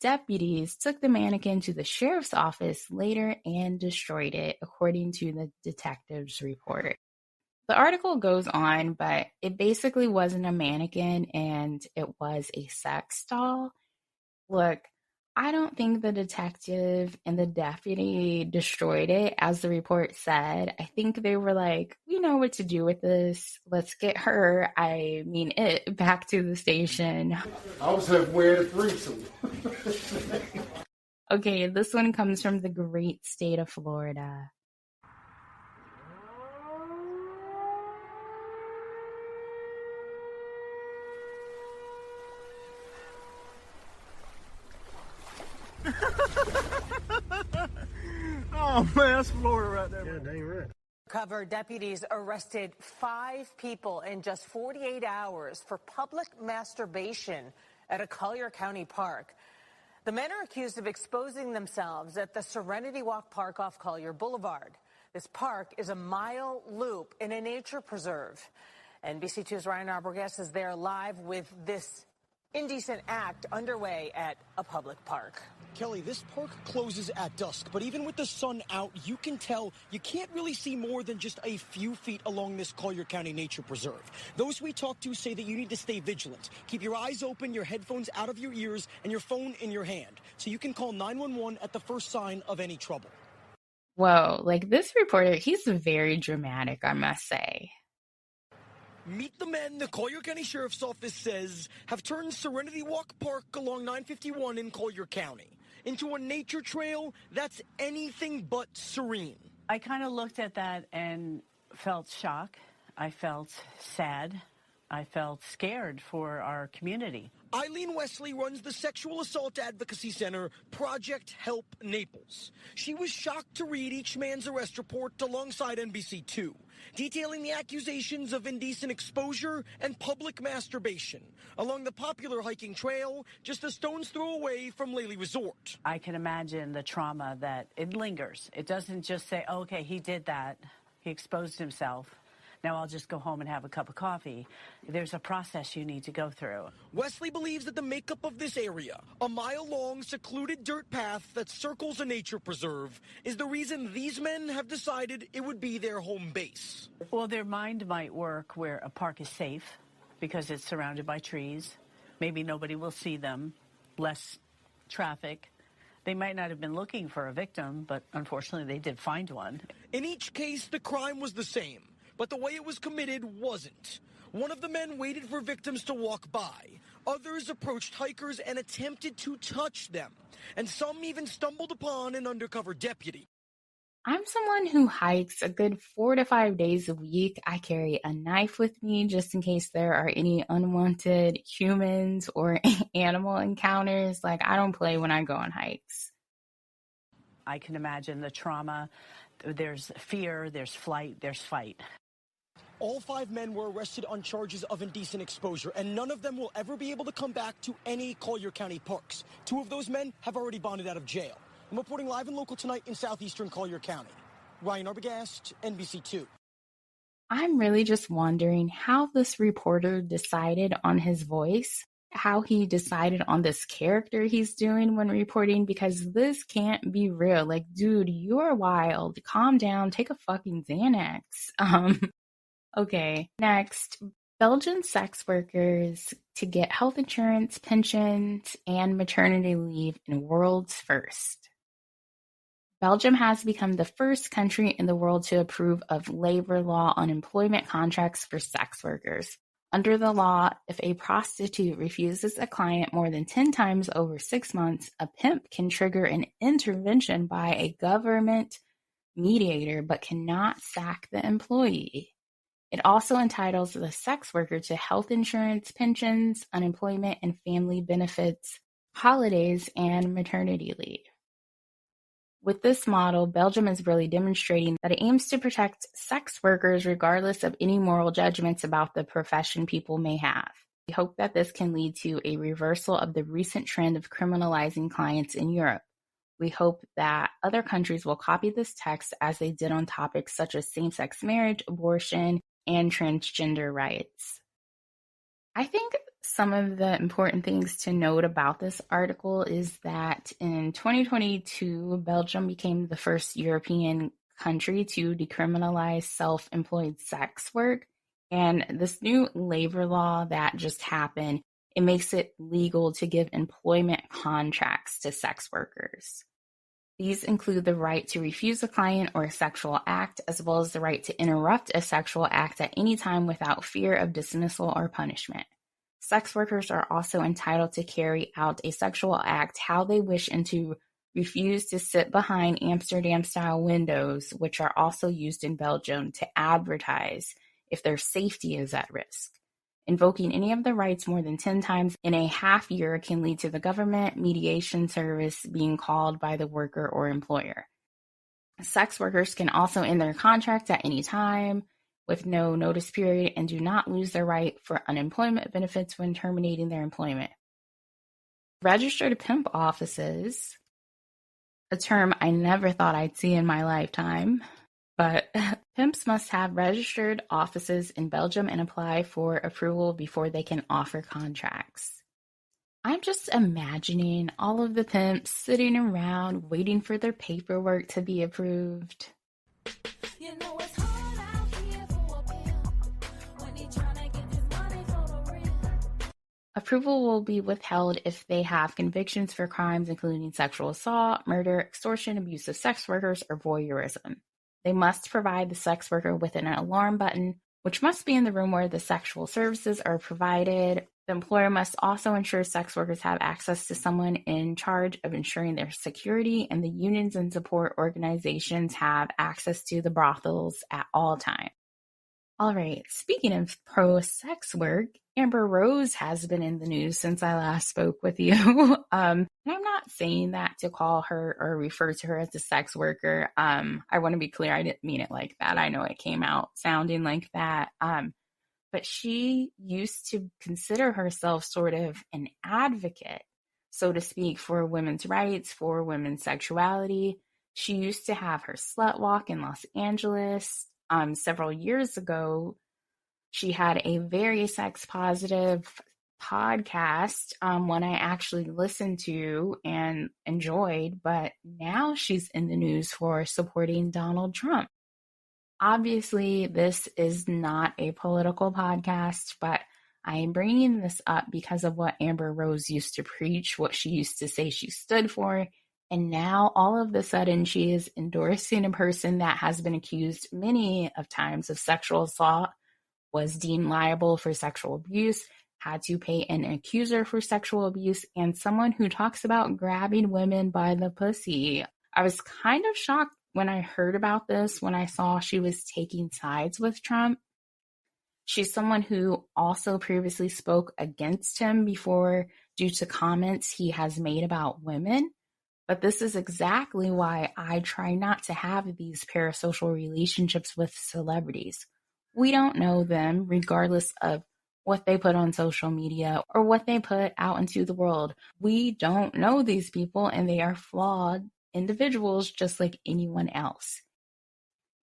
Deputies took the mannequin to the sheriff's office later and destroyed it, according to the detective's report. The article goes on, but it basically wasn't a mannequin and it was a sex doll. Look, I don't think the detective and the deputy destroyed it, as the report said. I think they were like, we know what to do with this. Let's get her, it, back to the station. I was halfway at a threesome. Okay, this one comes from the great state of Florida. Oh, man, that's Florida right there. Yeah, dang right. Cover deputies arrested 5 people in just 48 hours for public masturbation at a Collier County park. The men are accused of exposing themselves at the Serenity Walk Park off Collier Boulevard. This park is a mile loop in a nature preserve. NBC2's Ryan Arbogast is there live with this indecent act underway at a public park. Kelly, this park closes at dusk, but even with the sun out, you can tell you can't really see more than just a few feet along this Collier County Nature Preserve. Those we talk to say that you need to stay vigilant. Keep your eyes open, your headphones out of your ears, and your phone in your hand, so you can call 911 at the first sign of any trouble. Whoa, like this reporter, he's very dramatic, I must say. Meet the men the Collier County Sheriff's Office says have turned Serenity Walk Park along 951 in Collier County into a nature trail that's anything but serene. I kind of looked at that and felt shock. I felt sad. I felt scared for our community. Eileen Wesley runs the Sexual Assault Advocacy Center, Project Help Naples. She was shocked to read each man's arrest report alongside NBC2, detailing the accusations of indecent exposure and public masturbation along the popular hiking trail just a stone's throw away from Lely Resort. I can imagine the trauma that it lingers. It doesn't just say, oh, okay, he did that. He exposed himself. Now I'll just go home and have a cup of coffee. There's a process you need to go through. Wesley believes that the makeup of this area, a mile-long, secluded dirt path that circles a nature preserve, is the reason these men have decided it would be their home base. Well, their mind might work where a park is safe because it's surrounded by trees. Maybe nobody will see them, less traffic. They might not have been looking for a victim, but unfortunately they did find one. In each case, the crime was the same, but the way it was committed wasn't. One of the men waited for victims to walk by. Others approached hikers and attempted to touch them. And some even stumbled upon an undercover deputy. I'm someone who hikes a good 4 to 5 days a week. I carry a knife with me just in case there are any unwanted humans or animal encounters. Like, I don't play when I go on hikes. I can imagine the trauma. There's fear, there's flight, there's fight. All 5 men were arrested on charges of indecent exposure, and none of them will ever be able to come back to any Collier County parks. 2 of those men have already bonded out of jail. I'm reporting live and local tonight in southeastern Collier County. Ryan Arbogast, NBC2. I'm really just wondering how this reporter decided on his voice, how he decided on this character he's doing when reporting, because this can't be real. Like, dude, you're wild. Calm down. Take a fucking Xanax. Okay, next. Belgian sex workers to get health insurance, pensions, and maternity leave in world's first. Belgium has become the first country in the world to approve of labor law on employment contracts for sex workers. Under the law, if a prostitute refuses a client more than 10 times over 6 months, a pimp can trigger an intervention by a government mediator but cannot sack the employee. It also entitles the sex worker to health insurance, pensions, unemployment and family benefits, holidays, and maternity leave. With this model, Belgium is really demonstrating that it aims to protect sex workers regardless of any moral judgments about the profession people may have. We hope that this can lead to a reversal of the recent trend of criminalizing clients in Europe. We hope that other countries will copy this text as they did on topics such as same-sex marriage, abortion, and transgender rights. I think some of the important things to note about this article is that in 2022, Belgium became the first European country to decriminalize self-employed sex work. And this new labor law that just happened, it makes it legal to give employment contracts to sex workers. These include the right to refuse a client or a sexual act, as well as the right to interrupt a sexual act at any time without fear of dismissal or punishment. Sex workers are also entitled to carry out a sexual act how they wish and to refuse to sit behind Amsterdam-style windows, which are also used in Belgium to advertise if their safety is at risk. Invoking any of the rights more than 10 times in a half year can lead to the government mediation service being called by the worker or employer. Sex workers can also end their contract at any time with no notice period and do not lose their right for unemployment benefits when terminating their employment. Registered pimp offices, a term I never thought I'd see in my lifetime, but pimps must have registered offices in Belgium and apply for approval before they can offer contracts. I'm just imagining all of the pimps sitting around waiting for their paperwork to be approved. You know it's hard out here for a pimp when he tryna get this money for the real. Approval will be withheld if they have convictions for crimes including sexual assault, murder, extortion, abuse of sex workers, or voyeurism. They must provide the sex worker with an alarm button, which must be in the room where the sexual services are provided. The employer must also ensure sex workers have access to someone in charge of ensuring their security, and the unions and support organizations have access to the brothels at all times. All right, speaking of pro-sex work, Amber Rose has been in the news since I last spoke with you. And I'm not saying that to call her or refer to her as a sex worker. I want to be clear, I didn't mean it like that. I know it came out sounding like that. But she used to consider herself sort of an advocate, so to speak, for women's rights, for women's sexuality. She used to have her slut walk in Los Angeles. Several years ago, she had a very sex positive podcast, one I actually listened to and enjoyed, but now she's in the news for supporting Donald Trump. Obviously, this is not a political podcast, but I am bringing this up because of what Amber Rose used to preach, what she used to say she stood for. And now all of a sudden she is endorsing a person that has been accused many of times of sexual assault, was deemed liable for sexual abuse, had to pay an accuser for sexual abuse, and someone who talks about grabbing women by the pussy. I was kind of shocked when I heard about this, when I saw she was taking sides with Trump. She's someone who also previously spoke against him before due to comments he has made about women. But this is exactly why I try not to have these parasocial relationships with celebrities. We don't know them regardless of what they put on social media or what they put out into the world. We don't know these people, and they are flawed individuals just like anyone else.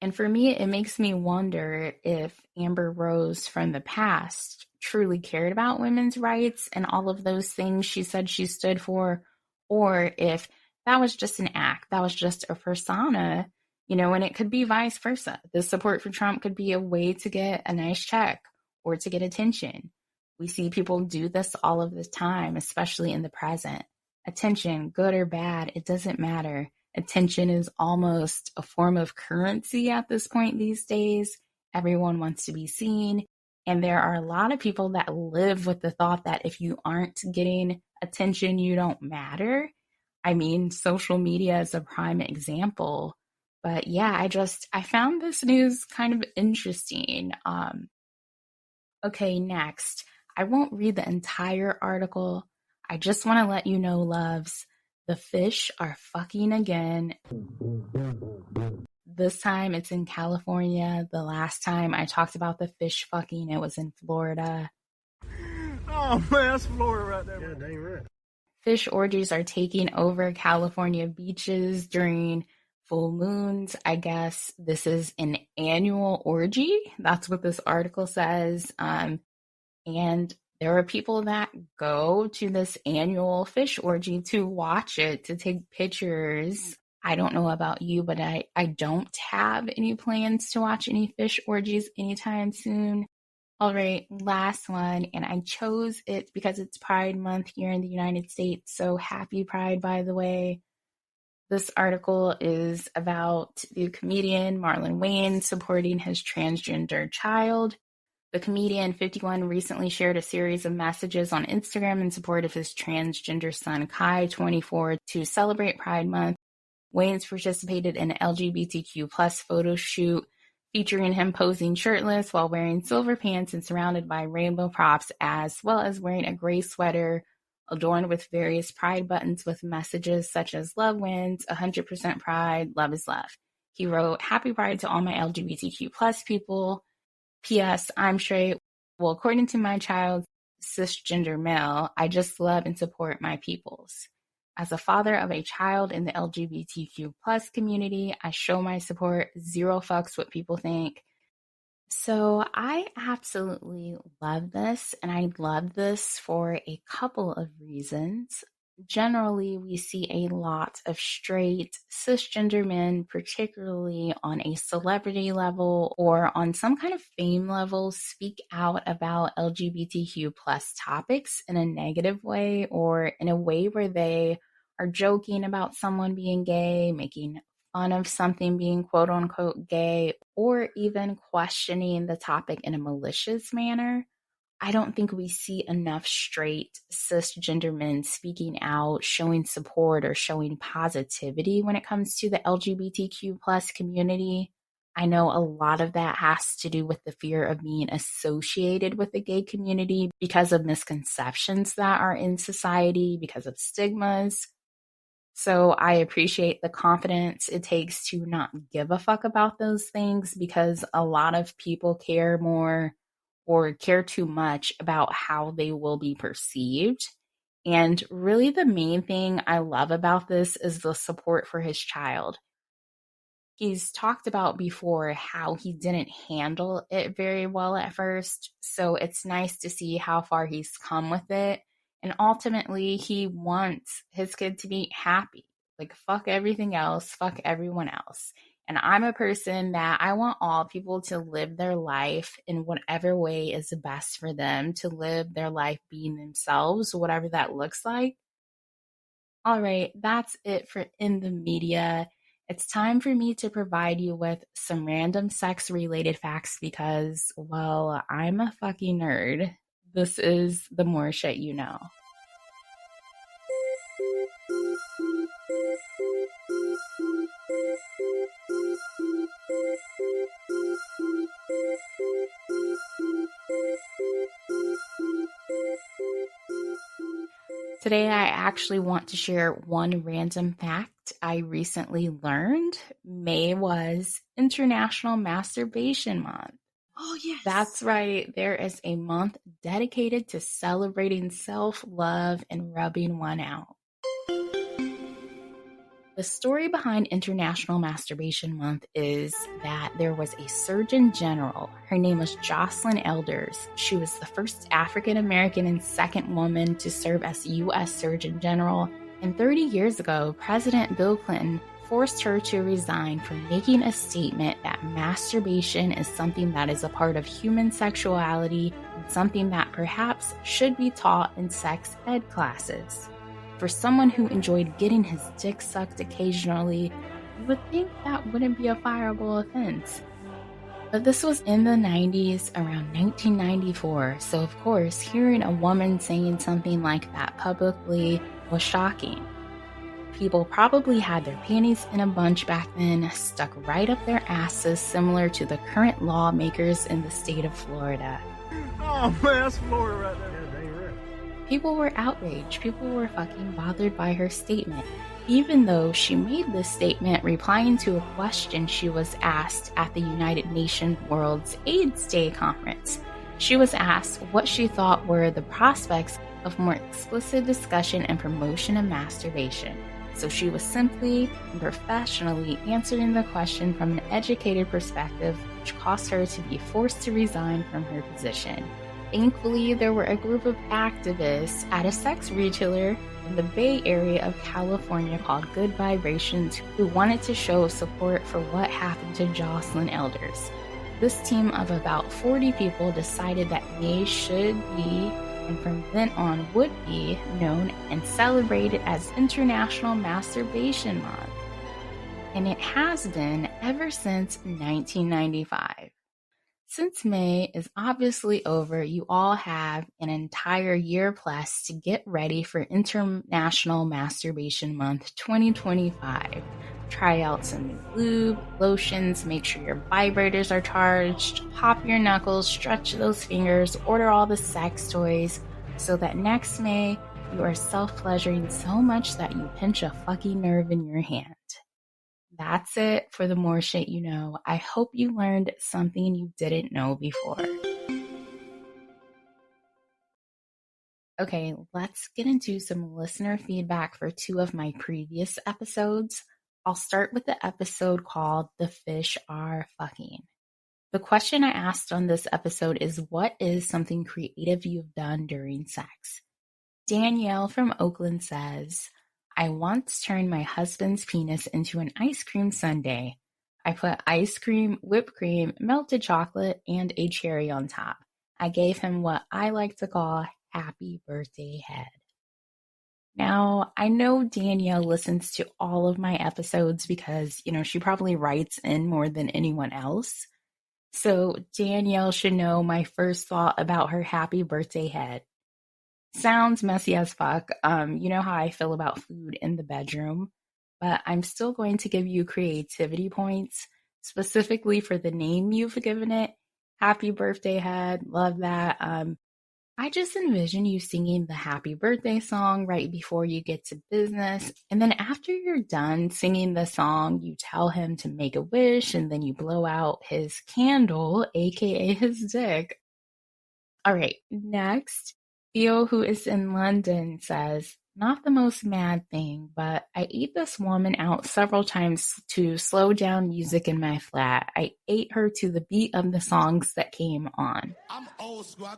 And for me, it makes me wonder if Amber Rose from the past truly cared about women's rights and all of those things she said she stood for, or if that was just an act, that was just a persona, and it could be vice versa. The support for Trump could be a way to get a nice check or to get attention. We see people do this all of the time, especially in the present. Attention, good or bad, it doesn't matter. Attention is almost a form of currency at this point these days. Everyone wants to be seen. And there are a lot of people that live with the thought that if you aren't getting attention, you don't matter. I mean, social media is a prime example. But yeah, I found this news kind of interesting. Okay, next. I won't read the entire article. I just want to let you know, loves, the fish are fucking again. This time it's in California. The last time I talked about the fish fucking, it was in Florida. Oh, man, that's Florida right there. Yeah, dang right. Fish orgies are taking over California beaches during full moons. I guess this is an annual orgy. That's what this article says. And there are people that go to this annual fish orgy to watch it, to take pictures. I don't know about you, but I don't have any plans to watch any fish orgies anytime soon. All right, last one, and I chose it because it's Pride Month here in the United States, so happy Pride, by the way. This article is about the comedian Marlon Wayans supporting his transgender child. The comedian, 51, recently shared a series of messages on Instagram in support of his transgender son, Kai, 24, to celebrate Pride Month. Wayans participated in an LGBTQ plus photo shoot featuring him posing shirtless while wearing silver pants and surrounded by rainbow props, as well as wearing a gray sweater adorned with various pride buttons with messages such as love wins, 100% pride, love is love. He wrote, "Happy Pride to all my LGBTQ plus people. P.S. I'm straight. Well, according to my child, cisgender male, I just love and support my peoples. As a father of a child in the LGBTQ plus community, I show my support. Zero fucks what people think." So I absolutely love this, and I love this for a couple of reasons. Generally, we see a lot of straight cisgender men, particularly on a celebrity level or on some kind of fame level, speak out about LGBTQ plus topics in a negative way or in a way where they are joking about someone being gay, making fun of something being quote unquote gay, or even questioning the topic in a malicious manner. I don't think we see enough straight cisgender men speaking out, showing support or showing positivity when it comes to the LGBTQ plus community. I know a lot of that has to do with the fear of being associated with the gay community because of misconceptions that are in society, because of stigmas. So I appreciate the confidence it takes to not give a fuck about those things, because a lot of people care more or care too much about how they will be perceived. And really the main thing I love about this is the support for his child. He's talked about before how he didn't handle it very well at first, so it's nice to see how far he's come with it. And ultimately, he wants his kid to be happy. Like, fuck everything else, fuck everyone else. And I'm a person that I want all people to live their life in whatever way is the best for them, to live their life being themselves, whatever that looks like. All right, that's it for In the Media. It's time for me to provide you with some random sex-related facts because, well, I'm a fucking nerd. This is the more shit you know. Today, I actually want to share one random fact I recently learned. May was International Masturbation Month. Oh, yes. That's right. There is a month dedicated to celebrating self-love and rubbing one out. The story behind International Masturbation Month is that there was a Surgeon General. Her name was Jocelyn Elders. She was the first African American and second woman to serve as U.S. Surgeon General. And 30 years ago, President Bill Clinton forced her to resign for making a statement that masturbation is something that is a part of human sexuality and something that perhaps should be taught in sex ed classes. For someone who enjoyed getting his dick sucked occasionally, you would think that wouldn't be a fireable offense. But this was in the 90s, around 1994, so of course, hearing a woman saying something like that publicly was shocking. People probably had their panties in a bunch back then, stuck right up their asses, similar to the current lawmakers in the state of Florida. Oh man, that's Florida right there. People were outraged. People were fucking bothered by her statement, even though she made this statement replying to a question she was asked at the United Nations World AIDS Day conference. She was asked what she thought were the prospects of more explicit discussion and promotion of masturbation. So she was simply and professionally answering the question from an educated perspective, which caused her to be forced to resign from her position. Thankfully, there were a group of activists at a sex retailer in the Bay Area of California called Good Vibrations who wanted to show support for what happened to Jocelyn Elders. This team of about 40 people decided that May should be, and from then on would be, known and celebrated as International Masturbation Month. And it has been ever since 1995. Since May is obviously over, you all have an entire year plus to get ready for International Masturbation Month 2025. Try out some new lube, lotions, make sure your vibrators are charged, pop your knuckles, stretch those fingers, order all the sex toys, so that next May you are self-pleasuring so much that you pinch a fucking nerve in your hand. That's it for the More Shit You Know. I hope you learned something you didn't know before. Okay, let's get into some listener feedback for 2 of my previous episodes. I'll start with the episode called The Fish Are Fucking. The question I asked on this episode is, what is something creative you've done during sex? Danielle from Oakland says, I once turned my husband's penis into an ice cream sundae. I put ice cream, whipped cream, melted chocolate, and a cherry on top. I gave him what I like to call happy birthday head. Now, I know Danielle listens to all of my episodes because, she probably writes in more than anyone else. So Danielle should know my first thought about her happy birthday head. Sounds messy as fuck. You know how I feel about food in the bedroom, but I'm still going to give you creativity points, specifically for the name you've given it. Happy birthday head. Love that. I just envision you singing the happy birthday song right before you get to business. And then after you're done singing the song, you tell him to make a wish and then you blow out his candle, aka his dick. All right, next. Theo, who is in London, says, not the most mad thing, but I ate this woman out several times to slow down music in my flat. I ate her to the beat of the songs that came on. I'm old school.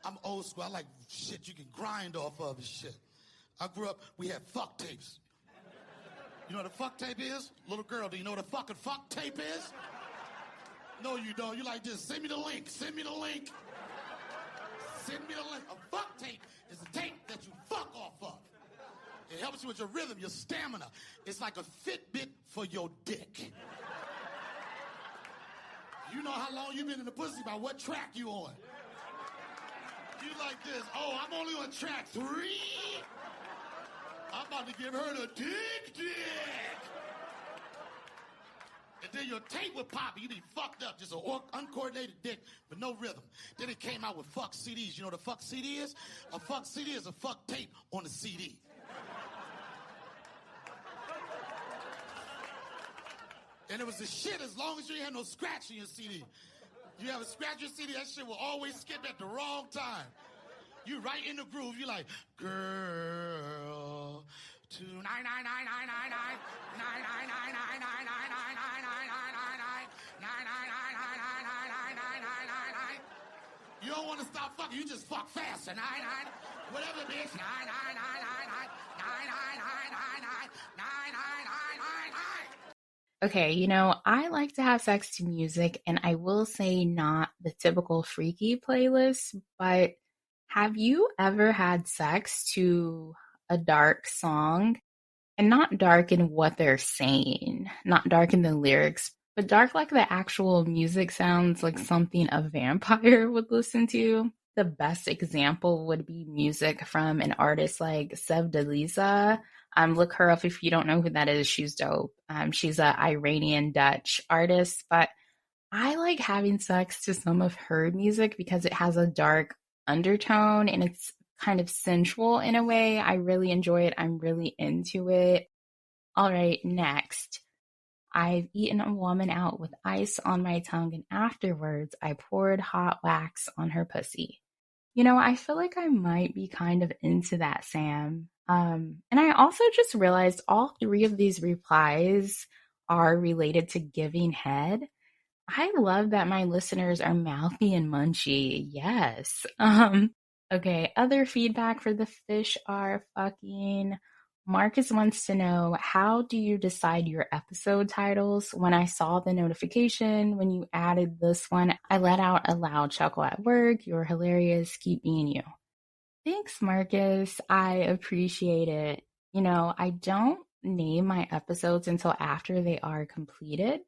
I'm old school. I like shit you can grind off of and shit. I grew up, we had fuck tapes. You know what a fuck tape is? Little girl, do you know what a fucking fuck tape is? No, you don't. You like this. Send me the link. Send me the link. Send me the link. A fuck tape is a tape that you fuck off of. It helps you with your rhythm, your stamina. It's like a Fitbit for your dick. You know how long you've been in the pussy by what track you on. You like this. Oh, I'm only on track 3. I'm about to give her the dick. And then your tape would pop and you be fucked up. Just an uncoordinated dick with no rhythm. Then it came out with fuck CDs. You know what a fuck CD is? A fuck CD is a fuck tape on a CD. And it was the shit as long as you ain't had no scratch in your CD. You have a scratch in your CD, that shit will always skip at the wrong time. You right in the groove, you like, girl, You don't want to stop fucking. You just fuck faster. Whatever, bitch. Okay, I like to have sex to music, and I will say not the typical freaky playlist, but have you ever had sex to a dark song? And not dark in what they're saying, not dark in the lyrics, but dark like the actual music sounds like something a vampire would listen to. The best example would be music from an artist like Sevdaliza. Look her up if you don't know who that is. She's dope. She's an Iranian Dutch artist, but I like having sex to some of her music because it has a dark undertone and it's kind of sensual in a way. I really enjoy it. I'm really into it. All right, next. I've eaten a woman out with ice on my tongue, and afterwards I poured hot wax on her pussy. I feel like I might be kind of into that, Sam. And I also just realized all three of these replies are related to giving head. I love that my listeners are mouthy and munchy. Yes. Okay, other feedback for the fish are fucking. Marcus wants to know, how do you decide your episode titles? When I saw the notification, when you added this one, I let out a loud chuckle at work. You're hilarious. Keep being you. Thanks, Marcus. I appreciate it. I don't name my episodes until after they are completed.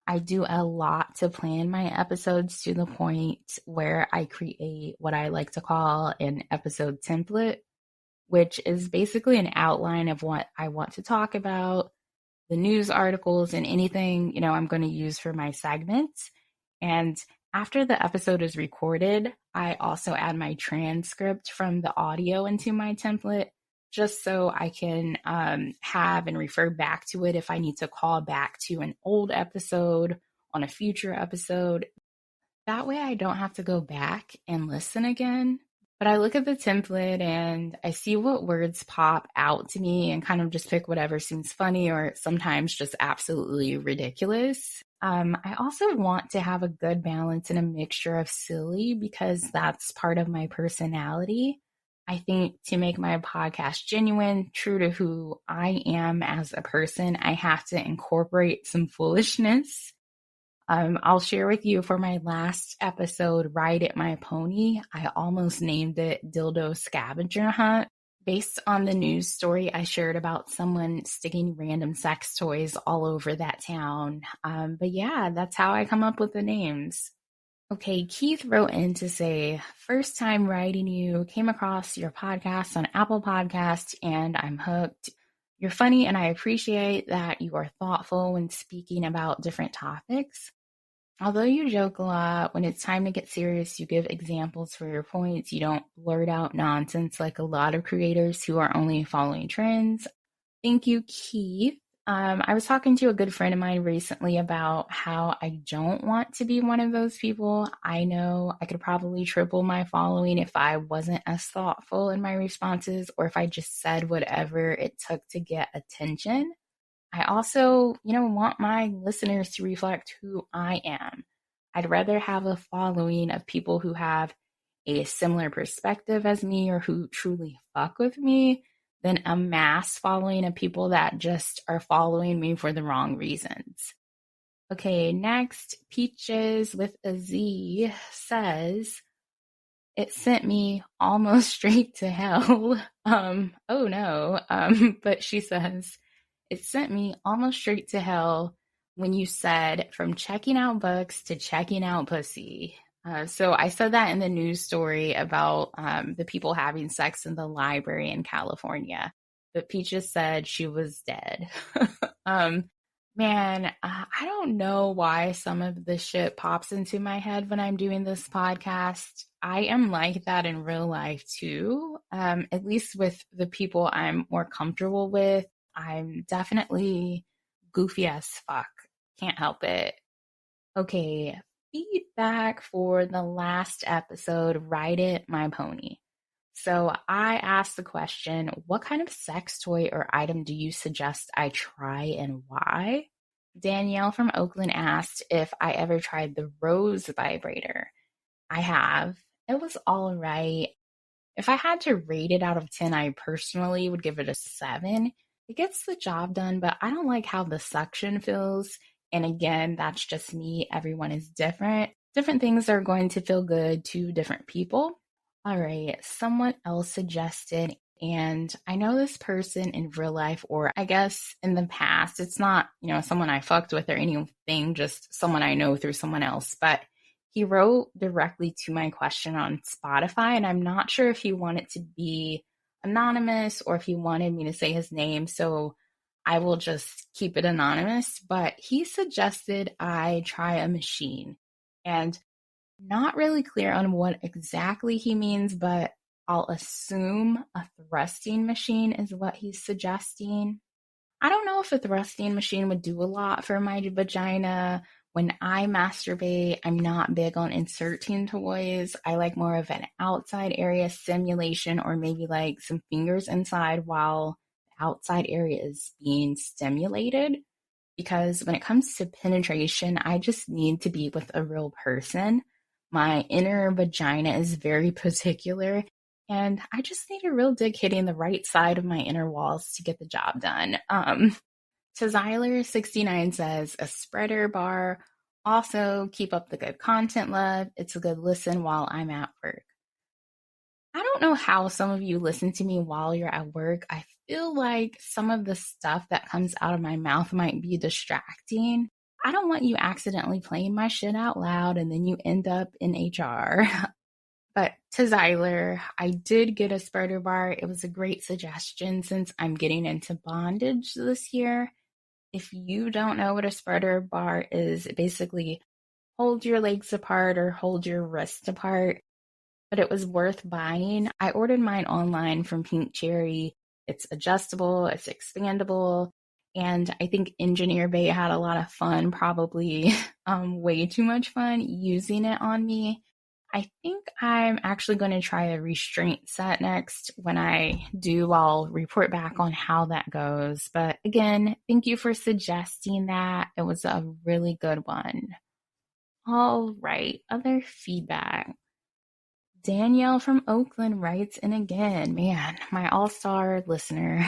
I do a lot to plan my episodes to the point where I create what I like to call an episode template, which is basically an outline of what I want to talk about, the news articles, and anything, I'm going to use for my segments. And after the episode is recorded, I also add my transcript from the audio into my template, just so I can have and refer back to it if I need to call back to an old episode on a future episode. That way I don't have to go back and listen again. But I look at the template and I see what words pop out to me and kind of just pick whatever seems funny or sometimes just absolutely ridiculous. I also want to have a good balance and a mixture of silly because that's part of my personality. I think to make my podcast genuine, true to who I am as a person, I have to incorporate some foolishness. I'll share with you for my last episode, Ride It My Pony, I almost named it Dildo Scavenger Hunt, based on the news story I shared about someone sticking random sex toys all over that town. But yeah, that's how I come up with the names. Okay, Keith wrote in to say, first time writing you, came across your podcast on Apple Podcasts, and I'm hooked. You're funny, and I appreciate that you are thoughtful when speaking about different topics. Although you joke a lot, when it's time to get serious, you give examples for your points. You don't blurt out nonsense like a lot of creators who are only following trends. Thank you, Keith. I was talking to a good friend of mine recently about how I don't want to be one of those people. I know I could probably triple my following if I wasn't as thoughtful in my responses or if I just said whatever it took to get attention. I also, want my listeners to reflect who I am. I'd rather have a following of people who have a similar perspective as me or who truly fuck with me than a mass following of people that just are following me for the wrong reasons. Okay, next, Peaches with a Z says, it sent me almost straight to hell. Oh no. But she says, it sent me almost straight to hell when you said from checking out books to checking out pussy. So I said that in the news story about the people having sex in the library in California. But Peaches said she was dead. Man, I don't know why some of this shit pops into my head when I'm doing this podcast. I am like that in real life too, at least with the people I'm more comfortable with. I'm definitely goofy as fuck. Can't help it. Okay, feedback for the last episode, Ride It My Pony. So I asked the question, what kind of sex toy or item do you suggest I try and why? Danielle from Oakland asked if I ever tried the Rose vibrator. I have. It was all right. If I had to rate it out of 10, I personally would give it a 7. It gets the job done, but I don't like how the suction feels. And again, that's just me. Everyone is different. Different things are going to feel good to different people. All right, someone else suggested, and I know this person in real life, or I guess in the past, it's not, someone I fucked with or anything, just someone I know through someone else, but he wrote directly to my question on Spotify, and I'm not sure if he wanted to be anonymous or if he wanted me to say his name, so I will just keep it anonymous, but he suggested I try a machine. And not really clear on what exactly he means, but I'll assume a thrusting machine is what he's suggesting. I don't know if a thrusting machine would do a lot for my vagina. When I masturbate, I'm not big on inserting toys. I like more of an outside area stimulation or maybe like some fingers inside while the outside area is being stimulated. Because when it comes to penetration, I just need to be with a real person. My inner vagina is very particular, and I just need a real dick hitting the right side of my inner walls to get the job done. Zyler69 says, a spreader bar. Also, keep up the good content, love. It's a good listen while I'm at work. I don't know how some of you listen to me while you're at work. I feel like some of the stuff that comes out of my mouth might be distracting. I don't want you accidentally playing my shit out loud and then you end up in HR. But to Zyler, I did get a spreader bar. It was a great suggestion since I'm getting into bondage this year. If you don't know what a spreader bar is, basically hold your legs apart or hold your wrists apart. But it was worth buying. I ordered mine online from Pink Cherry. It's adjustable, it's expandable, and I think Engineer Bay had a lot of fun, probably way too much fun using it on me. I think I'm actually going to try a restraint set next. When I do, I'll report back on how that goes. But again, thank you for suggesting that. It was a really good one. All right, other feedback. Danielle from Oakland writes in again, man, my all-star listener.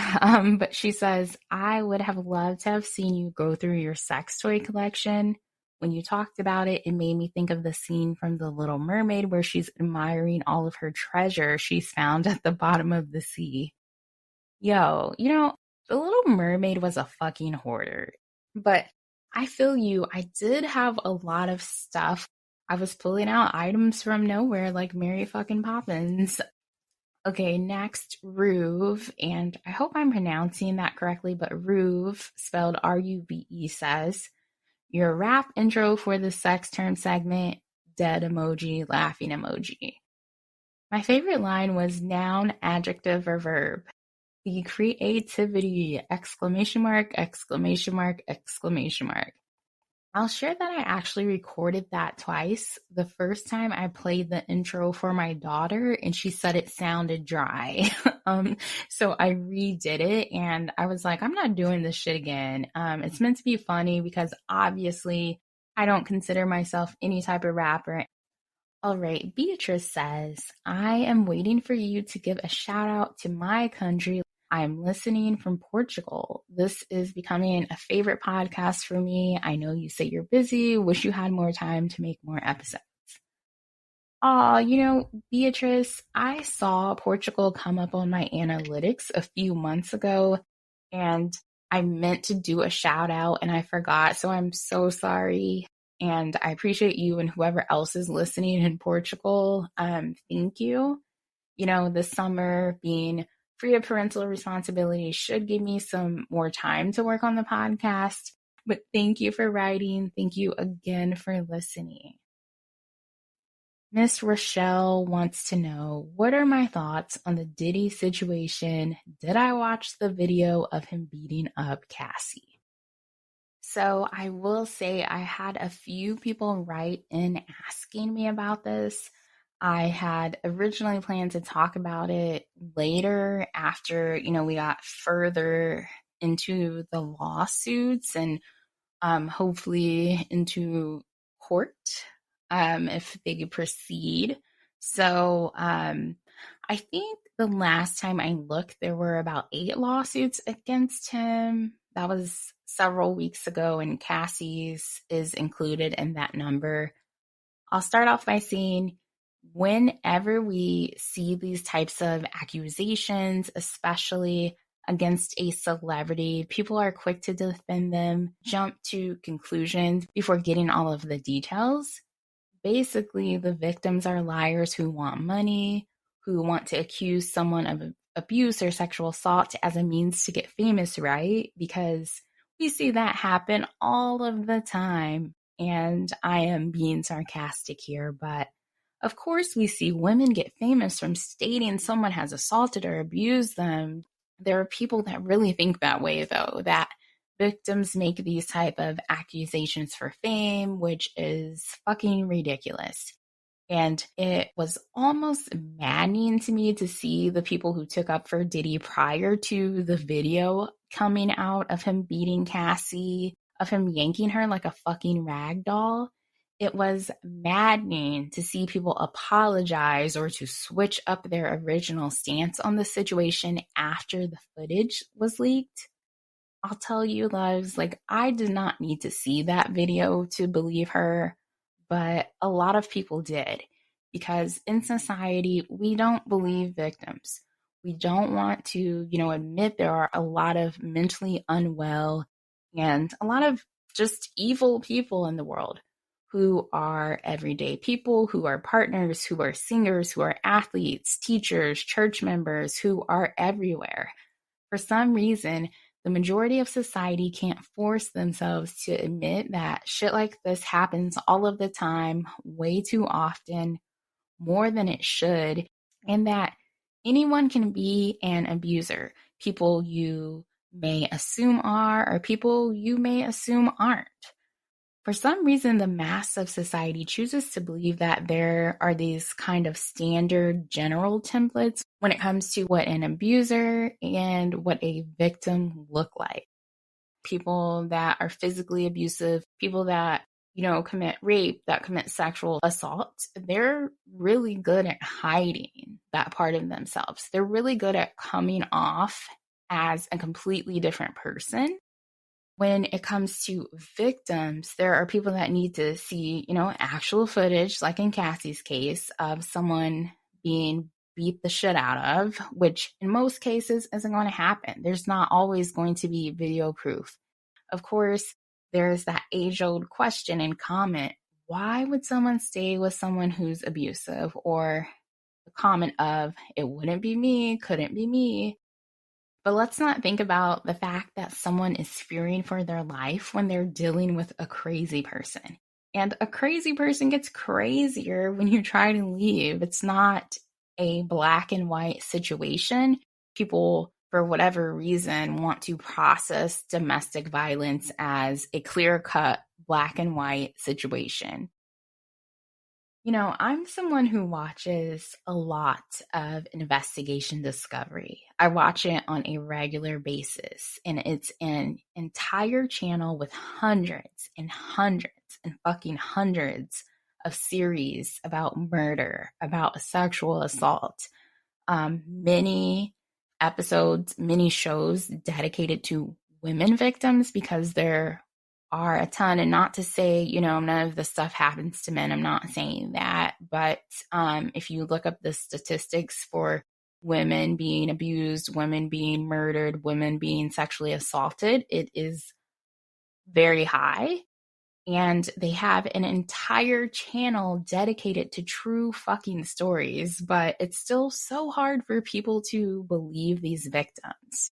But she says, I would have loved to have seen you go through your sex toy collection. When you talked about it, it made me think of the scene from The Little Mermaid where she's admiring all of her treasure she's found at the bottom of the sea. Yo, The Little Mermaid was a fucking hoarder. But I feel you. I did have a lot of stuff. I was pulling out items from nowhere like Mary fucking Poppins. Okay, next, Ruve, and I hope I'm pronouncing that correctly, but Ruve, spelled R-U-V-E, says, your rap intro for the sex term segment, dead emoji, laughing emoji. My favorite line was noun, adjective, or verb. The creativity, exclamation mark, exclamation mark, exclamation mark. I'll share that I actually recorded that twice. The first time I played the intro for my daughter and she said it sounded dry. So I redid it and I was like, I'm not doing this shit again. It's meant to be funny because obviously I don't consider myself any type of rapper. All right, Beatrice says, I am waiting for you to give a shout out to my country. I'm listening from Portugal. This is becoming a favorite podcast for me. I know you say you're busy. Wish you had more time to make more episodes. Beatrice, I saw Portugal come up on my analytics a few months ago, and I meant to do a shout out and I forgot. So I'm so sorry. And I appreciate you and whoever else is listening in Portugal. Thank you. This summer being free of parental responsibility should give me some more time to work on the podcast. But thank you for writing. Thank you again for listening. Miss Rochelle wants to know, what are my thoughts on the Diddy situation? Did I watch the video of him beating up Cassie? So I will say I had a few people write in asking me about this. I had originally planned to talk about it later after, we got further into the lawsuits and hopefully into court if they proceed. So I think the last time I looked, there were about 8 lawsuits against him. That was several weeks ago, and Cassie's is included in that number. I'll start off by saying whenever we see these types of accusations, especially against a celebrity, people are quick to defend them, jump to conclusions before getting all of the details. Basically, the victims are liars who want money, who want to accuse someone of abuse or sexual assault as a means to get famous, right? Because we see that happen all of the time. And I am being sarcastic here, but of course, we see women get famous from stating someone has assaulted or abused them. There are people that really think that way, though, that victims make these type of accusations for fame, which is fucking ridiculous. And it was almost maddening to me to see the people who took up for Diddy prior to the video coming out of him beating Cassie, of him yanking her like a fucking rag doll. It was maddening to see people apologize or to switch up their original stance on the situation after the footage was leaked. I'll tell you, loves, like, I did not need to see that video to believe her, but a lot of people did, because in society, we don't believe victims. We don't want to, admit there are a lot of mentally unwell and a lot of just evil people in the world who are everyday people, who are partners, who are singers, who are athletes, teachers, church members, who are everywhere. For some reason, the majority of society can't force themselves to admit that shit like this happens all of the time, way too often, more than it should, and that anyone can be an abuser. People you may assume are, or people you may assume aren't. For some reason, the mass of society chooses to believe that there are these kind of standard general templates when it comes to what an abuser and what a victim look like. People that are physically abusive, people that, commit rape, that commit sexual assault, they're really good at hiding that part of themselves. They're really good at coming off as a completely different person. When it comes to victims, there are people that need to see, actual footage, like in Cassie's case, of someone being beat the shit out of, which in most cases isn't going to happen. There's not always going to be video proof. Of course, there's that age-old question and comment, why would someone stay with someone who's abusive? Or the comment of, it wouldn't be me, couldn't be me. But let's not think about the fact that someone is fearing for their life when they're dealing with a crazy person. And a crazy person gets crazier when you try to leave. It's not a black and white situation. People, for whatever reason, want to process domestic violence as a clear-cut black and white situation. I'm someone who watches a lot of investigation discovery. I watch it on a regular basis, and it's an entire channel with hundreds and hundreds and fucking hundreds of series about murder, about sexual assault, many episodes, many shows dedicated to women victims, because there are a ton, and not to say, none of this stuff happens to men. I'm not saying that. But if you look up the statistics for women being abused, women being murdered, women being sexually assaulted, it is very high. And they have an entire channel dedicated to true fucking stories, but it's still so hard for people to believe these victims.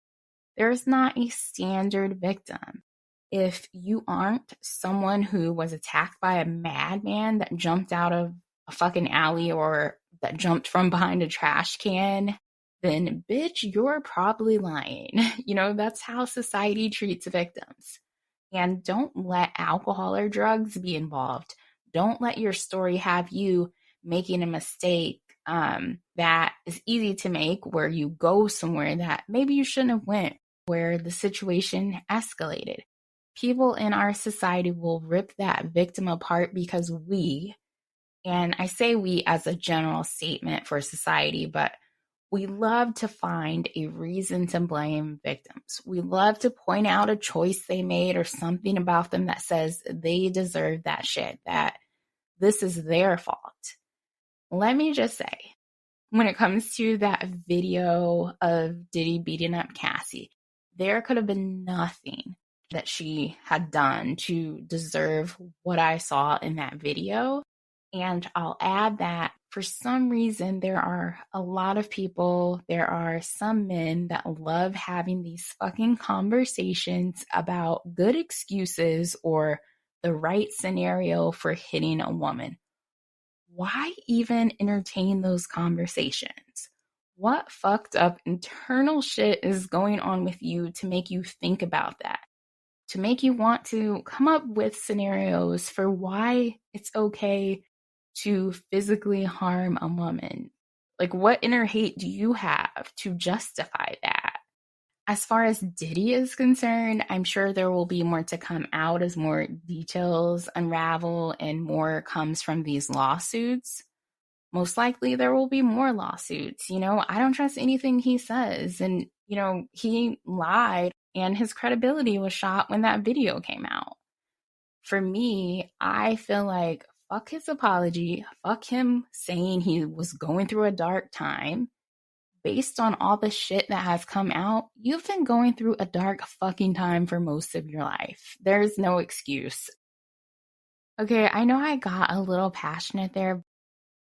There's not a standard victim. If you aren't someone who was attacked by a madman that jumped out of a fucking alley or that jumped from behind a trash can, then bitch, you're probably lying. That's how society treats victims. And don't let alcohol or drugs be involved. Don't let your story have you making a mistake that is easy to make, where you go somewhere that maybe you shouldn't have went, where the situation escalated. People in our society will rip that victim apart because and I say we as a general statement for society, but we love to find a reason to blame victims. We love to point out a choice they made or something about them that says they deserve that shit, that this is their fault. Let me just say, when it comes to that video of Diddy beating up Cassie, there could have been nothing that she had done to deserve what I saw in that video. And I'll add that for some reason, there are a lot of people, there are some men that love having these fucking conversations about good excuses or the right scenario for hitting a woman. Why even entertain those conversations? What fucked up internal shit is going on with you to make you think about that? To make you want to come up with scenarios for why it's okay to physically harm a woman? Like, what inner hate do you have to justify that? As far as Diddy is concerned, I'm sure there will be more to come out as more details unravel and more comes from these lawsuits. Most likely there will be more lawsuits. I don't trust anything he says. And, he lied and his credibility was shot when that video came out. For me, I feel like fuck his apology, fuck him saying he was going through a dark time. Based on all the shit that has come out, you've been going through a dark fucking time for most of your life. There's no excuse. Okay, I know I got a little passionate there.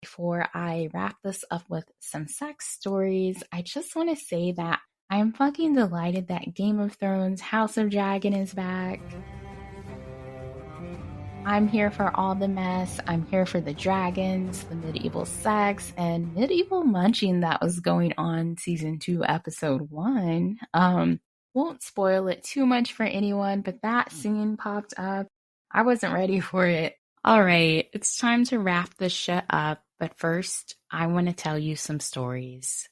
Before I wrap this up with some sex stories, I just want to say that I am fucking delighted that Game of Thrones House of Dragon is back. I'm here for all the mess. I'm here for the dragons, the medieval sex, and medieval munching that was going on season 2, episode 1. Won't spoil it too much for anyone, but that scene popped up. I wasn't ready for it. All right, it's time to wrap this shit up, but first, I want to tell you some stories.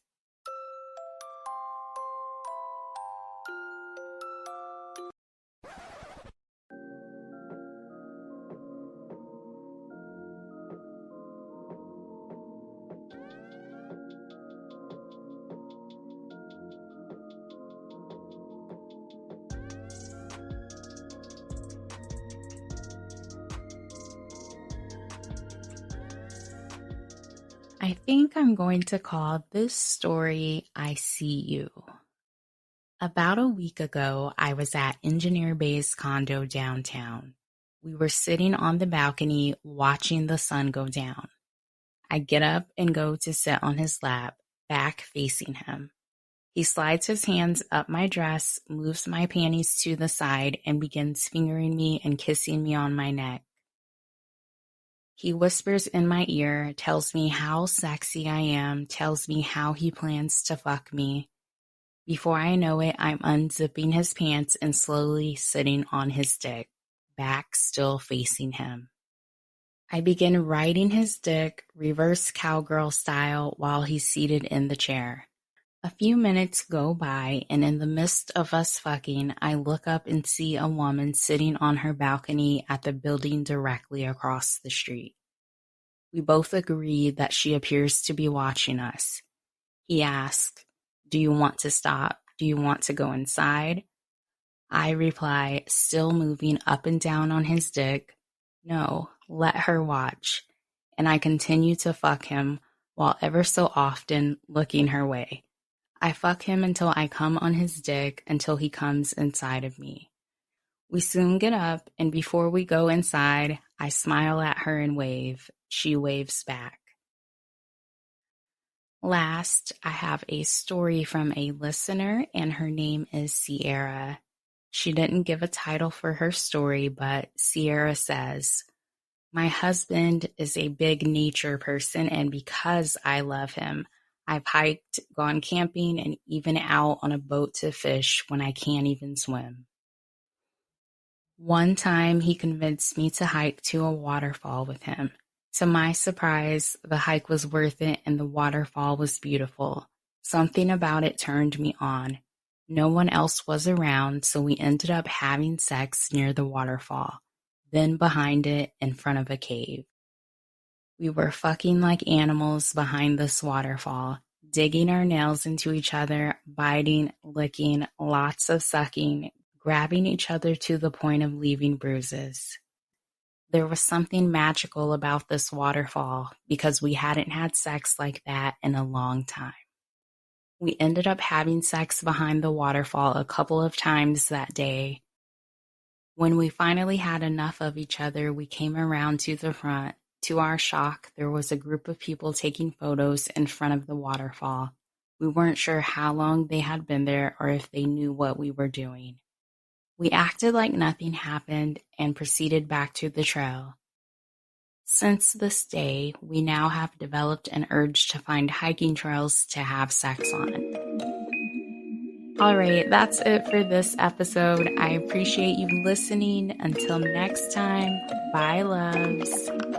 I think I'm going to call this story I See You. About a week ago, I was at Engineer Bay's condo downtown. We were sitting on the balcony watching the sun go down. I get up and go to sit on his lap, back facing him. He slides his hands up my dress, moves my panties to the side, and begins fingering me and kissing me on my neck. He whispers in my ear, tells me how sexy I am, tells me how he plans to fuck me. Before I know it, I'm unzipping his pants and slowly sitting on his dick, back still facing him. I begin riding his dick, reverse cowgirl style, while he's seated in the chair. A few minutes go by, and in the midst of us fucking, I look up and see a woman sitting on her balcony at the building directly across the street. We both agree that she appears to be watching us. He asks, "Do you want to stop? Do you want to go inside?" I reply, still moving up and down on his dick, "No, let her watch." And I continue to fuck him while ever so often looking her way. I fuck him until I come on his dick until he comes inside of me. We soon get up, and before we go inside, I smile at her and wave. She waves back. Last, I have a story from a listener, and her name is Sierra. She didn't give a title for her story, but Sierra says, "My husband is a big nature person, and because I love him, I've hiked, gone camping, and even out on a boat to fish when I can't even swim. One time he convinced me to hike to a waterfall with him. To my surprise, the hike was worth it and the waterfall was beautiful. Something about it turned me on. No one else was around, so we ended up having sex near the waterfall, then behind it in front of a cave. We were fucking like animals behind this waterfall, digging our nails into each other, biting, licking, lots of sucking, grabbing each other to the point of leaving bruises. There was something magical about this waterfall because we hadn't had sex like that in a long time. We ended up having sex behind the waterfall a couple of times that day. When we finally had enough of each other, we came around to the front. To our shock, there was a group of people taking photos in front of the waterfall. We weren't sure how long they had been there or if they knew what we were doing. We acted like nothing happened and proceeded back to the trail. Since this day, we now have developed an urge to find hiking trails to have sex on. All right, that's it for this episode. I appreciate you listening. Until next time, bye, loves.